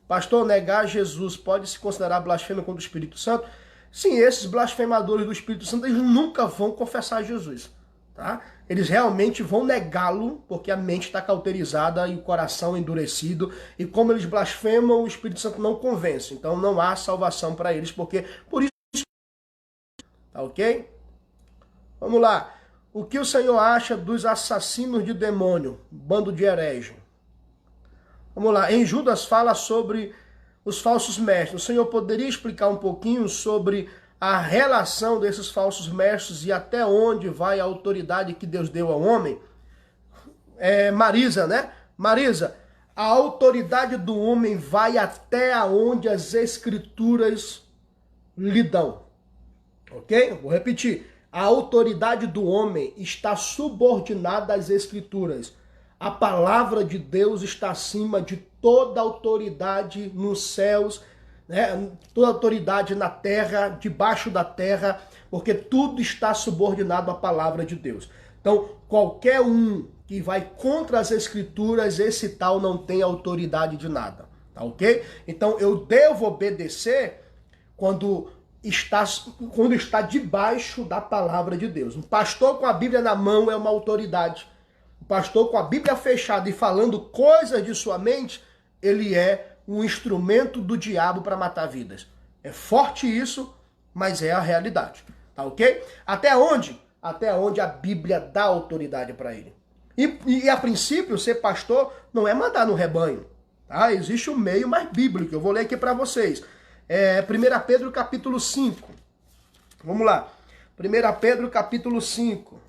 Pastor, negar Jesus pode se considerar blasfêmia contra o Espírito Santo? Sim, esses blasfemadores do Espírito Santo, eles nunca vão confessar Jesus. tá? Eles realmente vão negá-lo, porque a mente está cauterizada e o coração endurecido, e como eles blasfemam, o Espírito Santo não convence. Então não há salvação para eles, porque por isso, tá ok? Vamos lá. O que o Senhor acha dos assassinos de demônio, bando de herege? Vamos lá. Em Judas fala sobre os falsos mestres. O Senhor poderia explicar um pouquinho sobre a relação desses falsos mestres e até onde vai a autoridade que Deus deu ao homem? Marisa, né? Marisa, a autoridade do homem vai até onde as escrituras lhe dão. Ok? Vou repetir. A autoridade do homem está subordinada às escrituras. A palavra de Deus está acima de toda autoridade nos céus, né? Toda autoridade na terra, debaixo da terra, porque tudo está subordinado à palavra de Deus. Então, qualquer um que vai contra as escrituras, esse tal não tem autoridade de nada, tá ok? Então, eu devo obedecer quando está debaixo da palavra de Deus. Um pastor com a Bíblia na mão é uma autoridade. O pastor com a Bíblia fechada e falando coisas de sua mente, ele é um instrumento do diabo para matar vidas. É forte isso, mas é a realidade. Tá ok? Até onde? Até onde a Bíblia dá autoridade para ele. E a princípio, ser pastor não é mandar no rebanho. Tá? Existe um meio mais bíblico. Eu vou ler aqui para vocês. 1 Pedro capítulo 5. Vamos lá. 1 Pedro capítulo 5.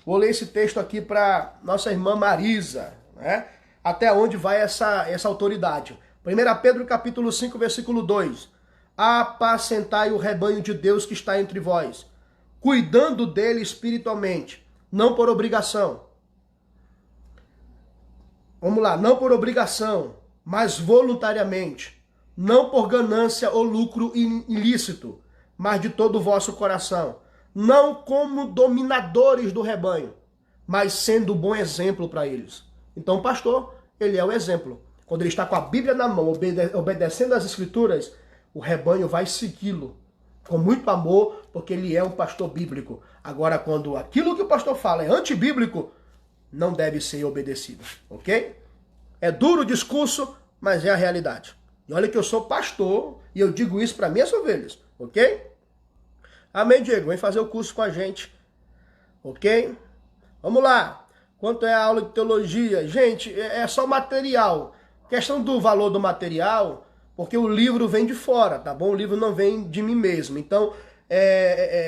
Vou ler esse texto aqui para nossa irmã Marisa, né? Até onde vai essa autoridade. 1 Pedro capítulo 5, versículo 2. Apacentai o rebanho de Deus que está entre vós, cuidando dele espiritualmente, não por obrigação. Vamos lá, não por obrigação, mas voluntariamente, não por ganância ou lucro ilícito, mas de todo o vosso coração, não como dominadores do rebanho, mas sendo bom exemplo para eles. Então o pastor, ele é o exemplo. Quando ele está com a Bíblia na mão, obedecendo às Escrituras, o rebanho vai segui-lo com muito amor, porque ele é um pastor bíblico. Agora, quando aquilo que o pastor fala é antibíblico, não deve ser obedecido, ok? É duro o discurso, mas é a realidade. E olha que eu sou pastor e eu digo isso para minhas ovelhas, ok? Amém, Diego? Vem fazer o curso com a gente, ok? Vamos lá. Quanto é a aula de teologia? Gente, é só material. Questão do valor do material, porque o livro vem de fora, tá bom? O livro não vem de mim mesmo. Então,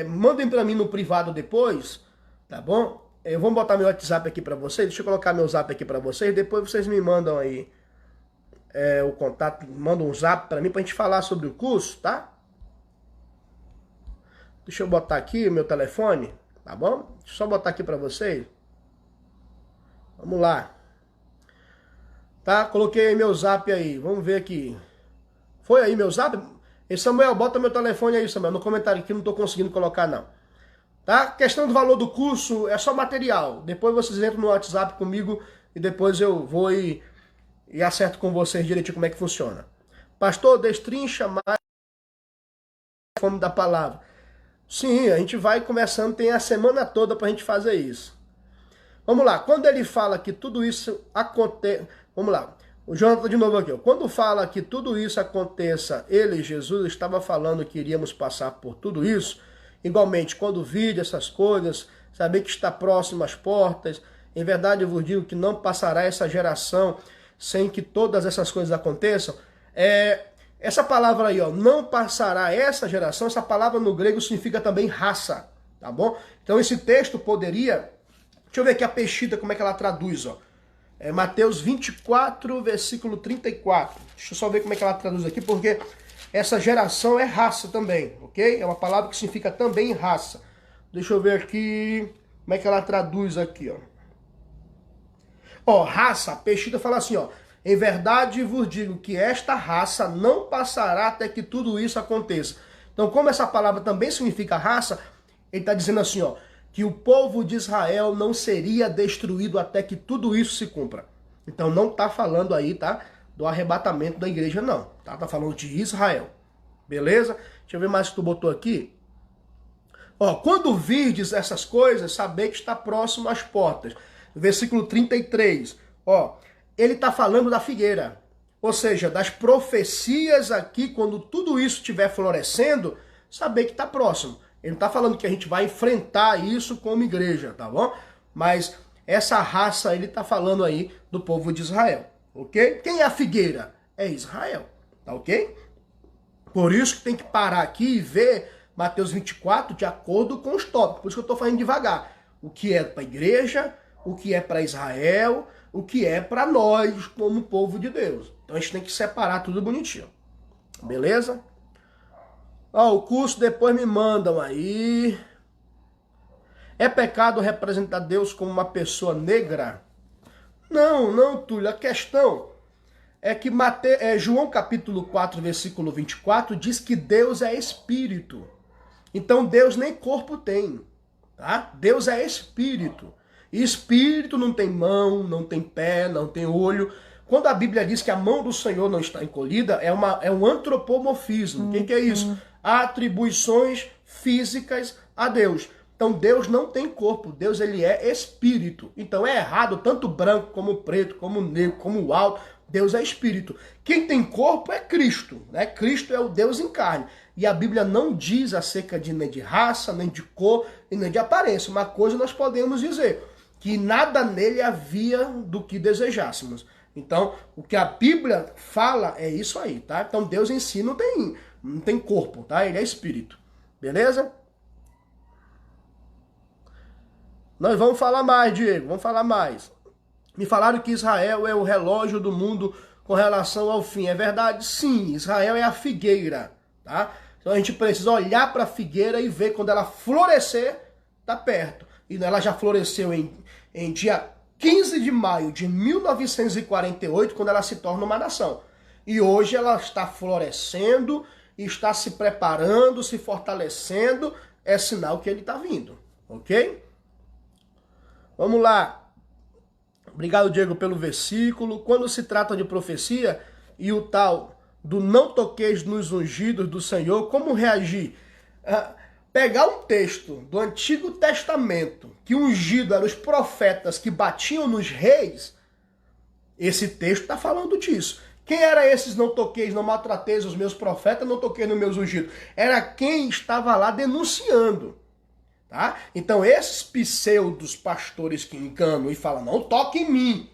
mandem para mim no privado depois, tá bom? Eu vou botar meu WhatsApp aqui para vocês. Deixa eu colocar meu zap aqui para vocês. Depois vocês me mandam aí o contato. Mandam um zap para mim pra gente falar sobre o curso, tá? Deixa eu botar aqui o meu telefone, tá bom? Deixa eu só botar aqui para vocês. Vamos lá. Tá? Coloquei aí meu zap aí. Vamos ver aqui. Foi aí meu zap? E Samuel, bota meu telefone aí, Samuel. No comentário aqui não tô conseguindo colocar, não. Tá? Questão do valor do curso é só material. Depois vocês entram no WhatsApp comigo e depois eu vou e acerto com vocês direitinho como é que funciona. Pastor, destrincha mais a fome da palavra. Sim, a gente vai começando, tem a semana toda pra gente fazer isso. Vamos lá, quando ele fala que tudo isso acontece... Vamos lá, o Jonathan de novo aqui. Ó. Quando fala que tudo isso aconteça, ele, Jesus, estava falando que iríamos passar por tudo isso. Igualmente, quando vide essas coisas, saber que está próximo às portas, em verdade eu vos digo que não passará essa geração sem que todas essas coisas aconteçam. Essa palavra aí, ó, não passará essa geração, essa palavra no grego significa também raça, tá bom? Então esse texto poderia... Deixa eu ver aqui a Peshita, como é que ela traduz, ó. Mateus 24, versículo 34. Deixa eu só ver como é que ela traduz aqui, porque essa geração é raça também, ok? É uma palavra que significa também raça. Deixa eu ver aqui como é que ela traduz aqui, ó. Ó, raça, a Peshita fala assim, ó. Em verdade vos digo que esta raça não passará até que tudo isso aconteça. Então, como essa palavra também significa raça, ele está dizendo assim, ó, que o povo de Israel não seria destruído até que tudo isso se cumpra. Então não está falando aí, tá, do arrebatamento da igreja, não. Tá falando de Israel. Beleza? Deixa eu ver mais o que tu botou aqui. Ó, quando virdes essas coisas, sabei que está próximo às portas. Versículo 33, ó, ele está falando da figueira. Ou seja, das profecias aqui, quando tudo isso estiver florescendo, saber que está próximo. Ele não está falando que a gente vai enfrentar isso como igreja, tá bom? Mas essa raça, ele está falando aí do povo de Israel, ok? Quem é a figueira? É Israel, tá ok? Por isso que tem que parar aqui e ver Mateus 24 de acordo com os tópicos. Por isso que eu estou falando devagar. O que é para a igreja, o que é para Israel, o que é para nós como povo de Deus. Então a gente tem que separar tudo bonitinho. Beleza? Ó, o curso depois me mandam aí. É pecado representar Deus como uma pessoa negra? Não, Túlio. A questão é que João capítulo 4, versículo 24, diz que Deus é espírito. Então Deus nem corpo tem. Tá? Deus é espírito. E espírito não tem mão, não tem pé, não tem olho. Quando a Bíblia diz que a mão do Senhor não está encolhida, é um antropomorfismo. O que é isso? Atribuições físicas a Deus. Então Deus não tem corpo, Deus ele é espírito. Então é errado tanto branco como preto, como negro, como alto. Deus é espírito. Quem tem corpo é Cristo, né? Cristo é o Deus em carne. E a Bíblia não diz acerca nem de raça, nem de cor, e nem de aparência. Uma coisa nós podemos dizer, que nada nele havia do que desejássemos. Então, o que a Bíblia fala é isso aí, tá? Então Deus em si não tem corpo, tá? Ele é espírito. Beleza? Nós vamos falar mais, Diego, vamos falar mais. Me falaram que Israel é o relógio do mundo com relação ao fim. É verdade? Sim, Israel é a figueira, tá? Então a gente precisa olhar para a figueira e ver quando ela florescer, tá perto. E ela já floresceu em dia 15 de maio de 1948, quando ela se torna uma nação. E hoje ela está florescendo, está se preparando, se fortalecendo. É sinal que ele está vindo, ok? Vamos lá. Obrigado, Diego, pelo versículo. Quando se trata de profecia e o tal do não toqueis nos ungidos do Senhor, como reagir? Pegar um texto do Antigo Testamento, que ungido eram os profetas que batiam nos reis, esse texto está falando disso. Quem eram esses não toqueis, não maltrateis os meus profetas, não toqueis nos meus ungidos? Era quem estava lá denunciando. Tá? Então esses pseudos pastores que enganam e falam, não toque em mim.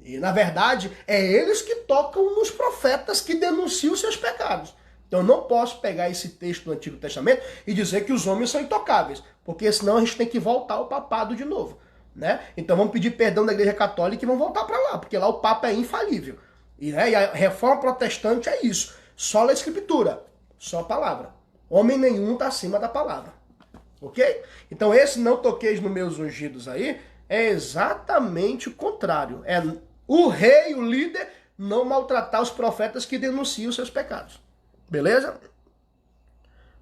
E na verdade é eles que tocam nos profetas que denunciam seus pecados. Então eu não posso pegar esse texto do Antigo Testamento e dizer que os homens são intocáveis, porque senão a gente tem que voltar ao papado de novo. Né? Então vamos pedir perdão da Igreja Católica e vamos voltar para lá, porque lá o Papa é infalível. E a reforma protestante é isso, só a Escritura, só a palavra. Homem nenhum está acima da palavra. Ok? Então esse não toqueis nos meus ungidos aí é exatamente o contrário. É o rei, o líder, não maltratar os profetas que denunciam seus pecados. Beleza?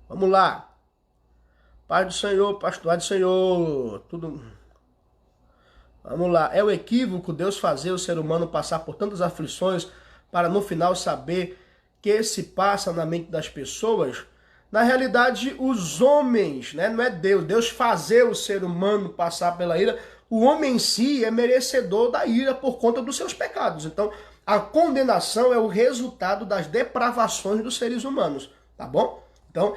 Vamos lá. Pai do Senhor, pastor do Senhor, tudo... Vamos lá. É o equívoco Deus fazer o ser humano passar por tantas aflições para no final saber que se passa na mente das pessoas? Na realidade, os homens, né, não é Deus. Deus fazer o ser humano passar pela ira. O homem em si é merecedor da ira por conta dos seus pecados. Então, a condenação é o resultado das depravações dos seres humanos. Tá bom? Então,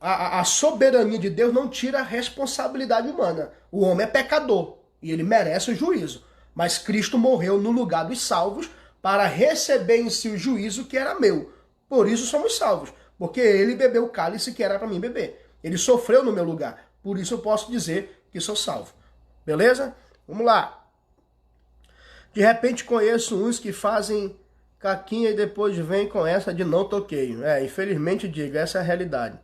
a soberania de Deus não tira a responsabilidade humana. O homem é pecador e ele merece o juízo. Mas Cristo morreu no lugar dos salvos para receber em si o juízo que era meu. Por isso somos salvos, porque ele bebeu o cálice que era para mim beber. Ele sofreu no meu lugar, por isso eu posso dizer que sou salvo. Beleza? Vamos lá. De repente conheço uns que fazem caquinha e depois vem com essa de não toquei. Infelizmente digo, essa é a realidade.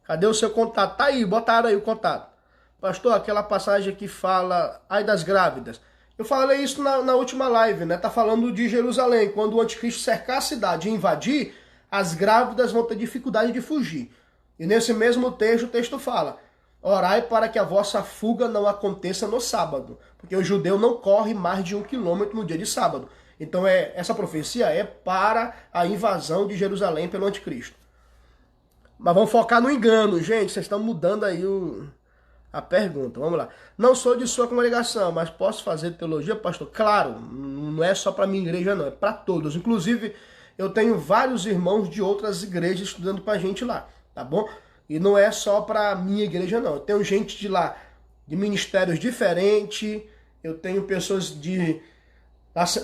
Cadê o seu contato? Tá aí, botaram aí o contato. Pastor, aquela passagem que fala, ai das grávidas. Eu falei isso na última live, né? Tá falando de Jerusalém, quando o anticristo cercar a cidade e invadir, as grávidas vão ter dificuldade de fugir. E nesse mesmo texto, o texto fala, orai para que a vossa fuga não aconteça no sábado, porque o judeu não corre mais de 1 quilômetro no dia de sábado. Então essa profecia é para a invasão de Jerusalém pelo anticristo. Mas vamos focar no engano, gente. Vocês estão mudando aí a pergunta. Vamos lá. Não sou de sua congregação, mas posso fazer teologia, pastor? Claro, não é só para minha igreja, não. É para todos. Inclusive, eu tenho vários irmãos de outras igrejas estudando com a gente lá, tá bom? E não é só para minha igreja, não. Eu tenho gente de lá, de ministérios diferentes. Eu tenho pessoas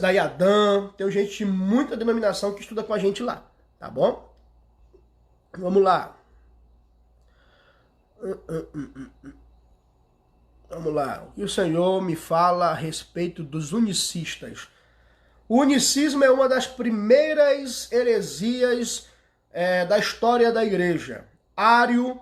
da Yadam. Tenho gente de muita denominação que estuda com a gente lá, tá bom? Vamos lá. Vamos lá. O que o Senhor me fala a respeito dos unicistas? O unicismo é uma das primeiras heresias da história da igreja. Ário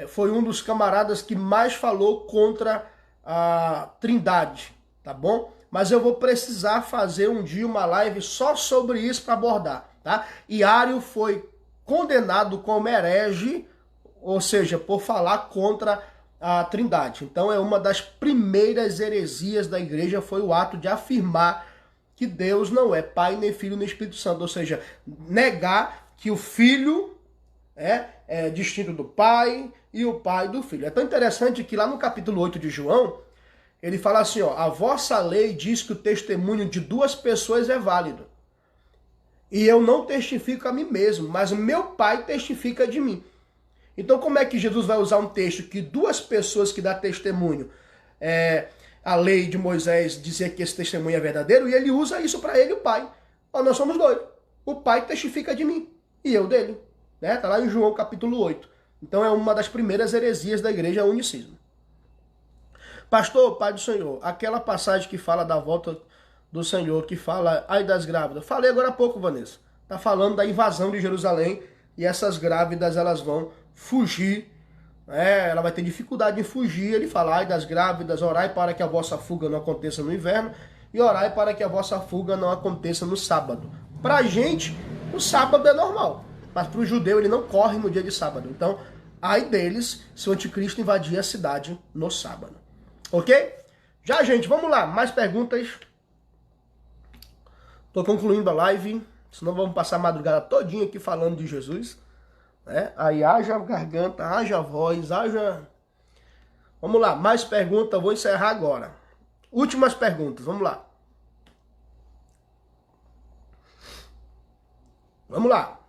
foi um dos camaradas que mais falou contra a Trindade, tá bom? Mas eu vou precisar fazer um dia uma live só sobre isso para abordar, tá? E Ário foi condenado como herege, ou seja, por falar contra a Trindade. Então é uma das primeiras heresias da igreja, foi o ato de afirmar que Deus não é Pai, nem Filho, nem Espírito Santo. Ou seja, negar que o Filho é distinto do Pai e o Pai do Filho. É tão interessante que lá no capítulo 8 de João, ele fala assim, ó, a vossa lei diz que o testemunho de duas pessoas é válido. E eu não testifico a mim mesmo, mas o meu Pai testifica de mim. Então como é que Jesus vai usar um texto que duas pessoas que dá testemunho, a lei de Moisés dizia que esse testemunho é verdadeiro, e ele usa isso para ele, o Pai. Ó, nós somos dois. O Pai testifica de mim e eu dele. Tá lá em João capítulo 8. Então é uma das primeiras heresias da igreja, o unicismo. Pastor, Pai do Senhor, aquela passagem que fala da volta do Senhor, que fala, ai das grávidas. Falei agora há pouco, Vanessa. Está falando da invasão de Jerusalém e essas grávidas elas vão fugir. Ela vai ter dificuldade em fugir. Ele fala, ai das grávidas, orai para que a vossa fuga não aconteça no inverno e orai para que a vossa fuga não aconteça no sábado. Para a gente, o sábado é normal, mas para o judeu ele não corre no dia de sábado. Então, ai deles se o anticristo invadir a cidade no sábado. Ok? Já, gente, vamos lá. Mais perguntas. Estou concluindo a live, senão vamos passar a madrugada todinha aqui falando de Jesus. Aí haja garganta, haja voz, haja... Vamos lá, mais perguntas, vou encerrar agora. Últimas perguntas, vamos lá. Vamos lá.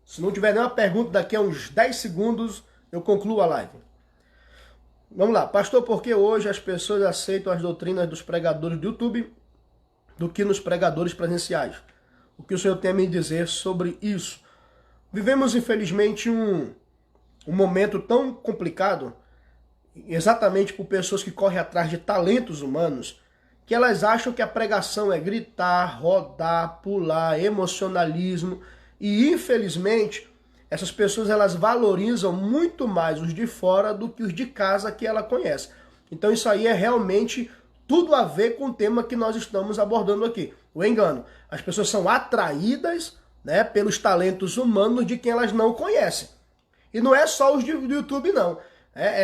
Se não tiver nenhuma pergunta, daqui a uns 10 segundos eu concluo a live. Vamos lá. Pastor, por que hoje as pessoas aceitam as doutrinas dos pregadores do YouTube do que nos pregadores presenciais? O que o Senhor tem a me dizer sobre isso? Vivemos, infelizmente, um momento tão complicado, exatamente por pessoas que correm atrás de talentos humanos, que elas acham que a pregação é gritar, rodar, pular, emocionalismo, e infelizmente essas pessoas elas valorizam muito mais os de fora do que os de casa que ela conhece. Então isso aí é realmente tudo a ver com o tema que nós estamos abordando aqui, o engano. As pessoas são atraídas pelos talentos humanos de quem elas não conhecem. E não é só os do YouTube, não.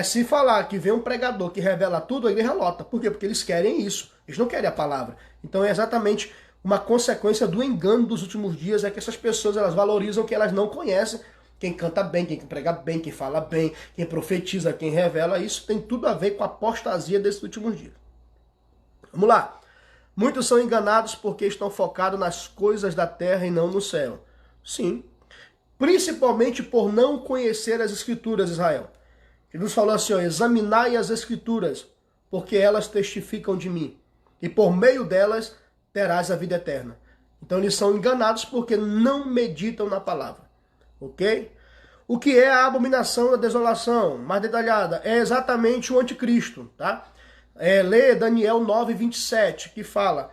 Se falar que vem um pregador que revela tudo, a igreja lota. Por quê? Porque eles querem isso. Eles não querem a palavra. Então é exatamente uma consequência do engano dos últimos dias, é que essas pessoas elas valorizam o que elas não conhecem. Quem canta bem, quem prega bem, quem fala bem, quem profetiza, quem revela, isso tem tudo a ver com a apostasia desses últimos dias. Vamos lá. Muitos são enganados porque estão focados nas coisas da terra e não no céu. Sim. Principalmente por não conhecer as Escrituras, Israel. Jesus falou assim, ó, examinai as Escrituras, porque elas testificam de mim. E por meio delas terás a vida eterna. Então eles são enganados porque não meditam na palavra. Ok? O que é a abominação da desolação? Mais detalhada. É exatamente o anticristo, tá? Lê Daniel 9:27, que fala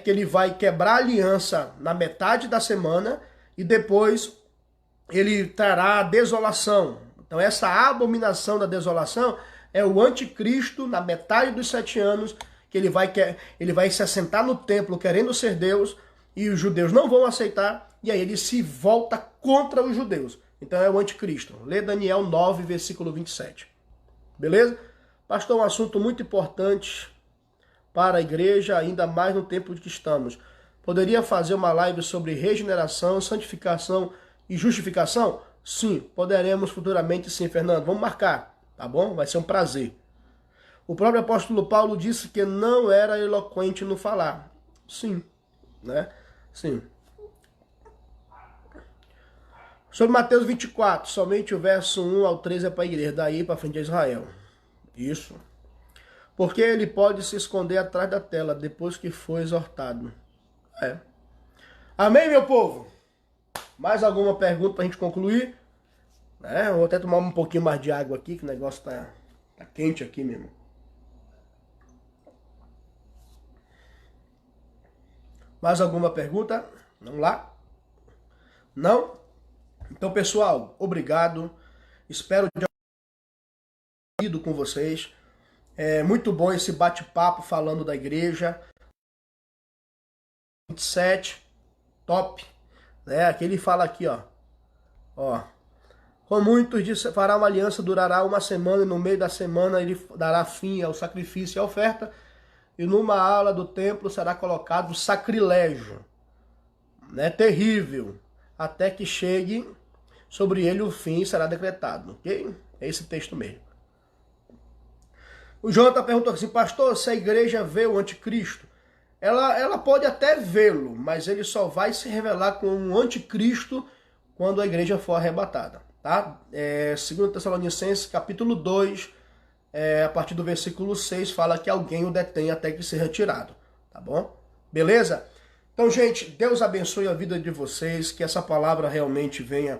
que ele vai quebrar a aliança na metade da semana e depois ele trará a desolação. Então essa abominação da desolação é o anticristo na metade dos 7 anos, que ele vai se assentar no templo querendo ser Deus e os judeus não vão aceitar e aí ele se volta contra os judeus. Então é o anticristo. Lê Daniel 9, versículo 27. Beleza? Pastor, um assunto muito importante para a igreja, ainda mais no tempo que estamos. Poderia fazer uma live sobre regeneração, santificação e justificação? Sim, poderemos futuramente sim, Fernando. Vamos marcar, tá bom? Vai ser um prazer. O próprio apóstolo Paulo disse que não era eloquente no falar. Sim, né? Sim. Sobre Mateus 24, somente o verso 1 ao 13 é para a igreja, daí para frente é Israel. Isso. Porque ele pode se esconder atrás da tela depois que for exortado. É. Amém, meu povo? Mais alguma pergunta para a gente concluir? Vou até tomar um pouquinho mais de água aqui, que o negócio tá quente aqui mesmo. Mais alguma pergunta? Vamos lá? Não? Então, pessoal, obrigado. Espero ter ido com vocês. É muito bom esse bate-papo falando da igreja. 27, top. Aqui ele fala aqui, ó. Com muitos fará uma aliança, durará uma semana, e no meio da semana ele dará fim ao sacrifício e à oferta, e numa ala do templo será colocado sacrilégio, terrível, até que chegue sobre ele o fim será decretado, ok? É esse texto mesmo. O Jonathan perguntou assim, pastor, se a igreja vê o anticristo, ela pode até vê-lo, mas ele só vai se revelar como um anticristo quando a igreja for arrebatada. Tá? 2 Tessalonicenses, capítulo 2, a partir do versículo 6, fala que alguém o detém até que seja retirado. Tá bom? Beleza? Então, gente, Deus abençoe a vida de vocês, que essa palavra realmente venha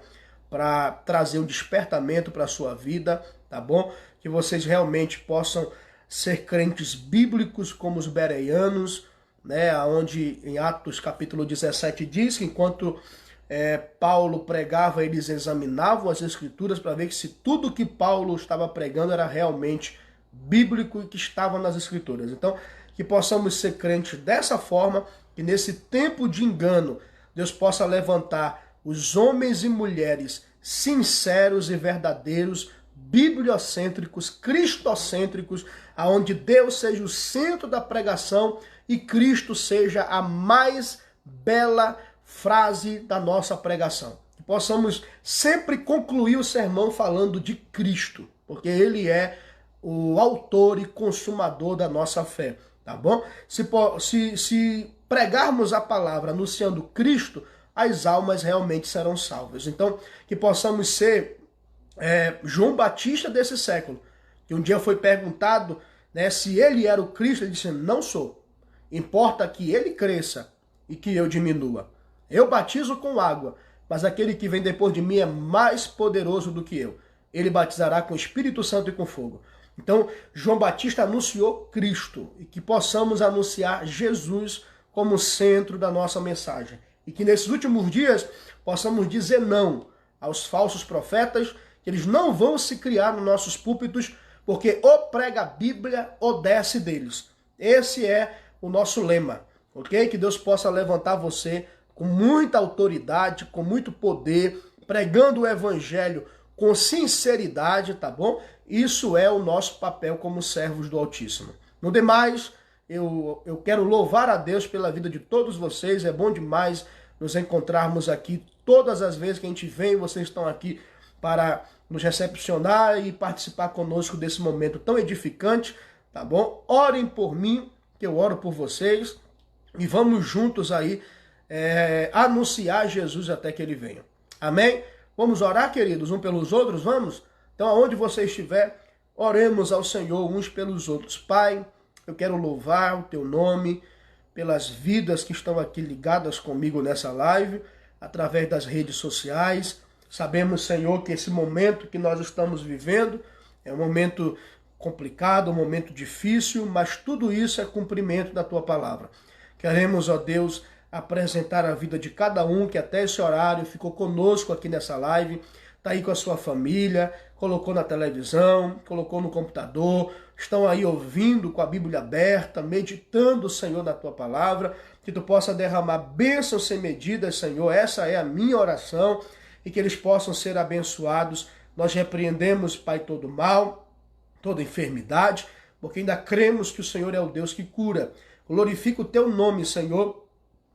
para trazer um despertamento para a sua vida, tá bom? Que vocês realmente possam ser crentes bíblicos como os bereanos, onde em Atos capítulo 17 diz que enquanto Paulo pregava, eles examinavam as escrituras para ver se tudo que Paulo estava pregando era realmente bíblico e que estava nas escrituras. Então, que possamos ser crentes dessa forma, que nesse tempo de engano, Deus possa levantar os homens e mulheres sinceros e verdadeiros, bibliocêntricos, cristocêntricos, aonde Deus seja o centro da pregação e Cristo seja a mais bela frase da nossa pregação. Que possamos sempre concluir o sermão falando de Cristo, porque Ele é o autor e consumador da nossa fé, tá bom? Se pregarmos a palavra anunciando Cristo, as almas realmente serão salvas. Então, que possamos ser João Batista desse século, que um dia foi perguntado se ele era o Cristo, ele disse, não sou. Importa que ele cresça e que eu diminua. Eu batizo com água, mas aquele que vem depois de mim é mais poderoso do que eu. Ele batizará com Espírito Santo e com fogo. Então, João Batista anunciou Cristo e que possamos anunciar Jesus como centro da nossa mensagem. E que nesses últimos dias possamos dizer não aos falsos profetas, que eles não vão se criar nos nossos púlpitos, porque ou prega a Bíblia ou desce deles. Esse é o nosso lema, ok? Que Deus possa levantar você com muita autoridade, com muito poder, pregando o evangelho com sinceridade, tá bom? Isso é o nosso papel como servos do Altíssimo. No demais, eu quero louvar a Deus pela vida de todos vocês. É bom demais nos encontrarmos aqui todas as vezes que a gente vem, vocês estão aqui para nos recepcionar e participar conosco desse momento tão edificante, tá bom? Orem por mim, que eu oro por vocês, e vamos juntos aí anunciar Jesus até que ele venha. Amém? Vamos orar, queridos, uns pelos outros, vamos? Então, aonde você estiver, oremos ao Senhor uns pelos outros. Pai, eu quero louvar o teu nome pelas vidas que estão aqui ligadas comigo nessa live, através das redes sociais. Sabemos, Senhor, que esse momento que nós estamos vivendo é um momento complicado, um momento difícil, mas tudo isso é cumprimento da tua palavra. Queremos, ó Deus, apresentar a vida de cada um que até esse horário ficou conosco aqui nessa live, está aí com a sua família, colocou na televisão, colocou no computador, estão aí ouvindo com a Bíblia aberta, meditando, Senhor, na tua palavra, que tu possa derramar bênçãos sem medidas, Senhor, essa é a minha oração, e que eles possam ser abençoados. Nós repreendemos, Pai, todo mal, toda enfermidade, porque ainda cremos que o Senhor é o Deus que cura. Glorifica o teu nome, Senhor,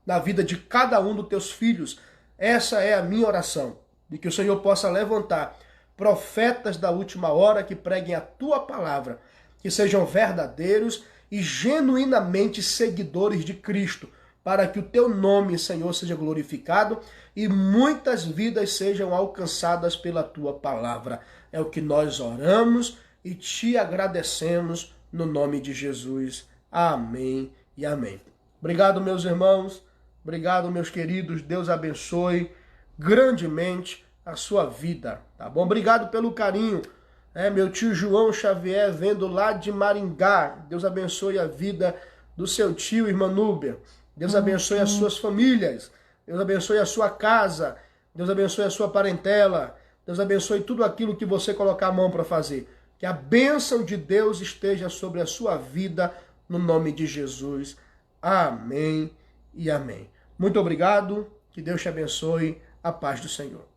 na vida de cada um dos teus filhos. Essa é a minha oração. de que o Senhor possa levantar profetas da última hora que preguem a tua palavra, que sejam verdadeiros e genuinamente seguidores de Cristo, para que o teu nome, Senhor, seja glorificado e muitas vidas sejam alcançadas pela tua palavra. É o que nós oramos e te agradecemos no nome de Jesus. Amém e amém. Obrigado, meus irmãos. Obrigado, meus queridos. Deus abençoe grandemente a sua vida, tá bom? Obrigado pelo carinho. Meu tio João Xavier, vendo lá de Maringá. Deus abençoe a vida do seu tio, irmã Núbia. Deus abençoe as suas famílias. Deus abençoe a sua casa. Deus abençoe a sua parentela. Deus abençoe tudo aquilo que você colocar a mão para fazer. Que a bênção de Deus esteja sobre a sua vida, no nome de Jesus. Amém e amém. Muito obrigado. Que Deus te abençoe. A paz do Senhor.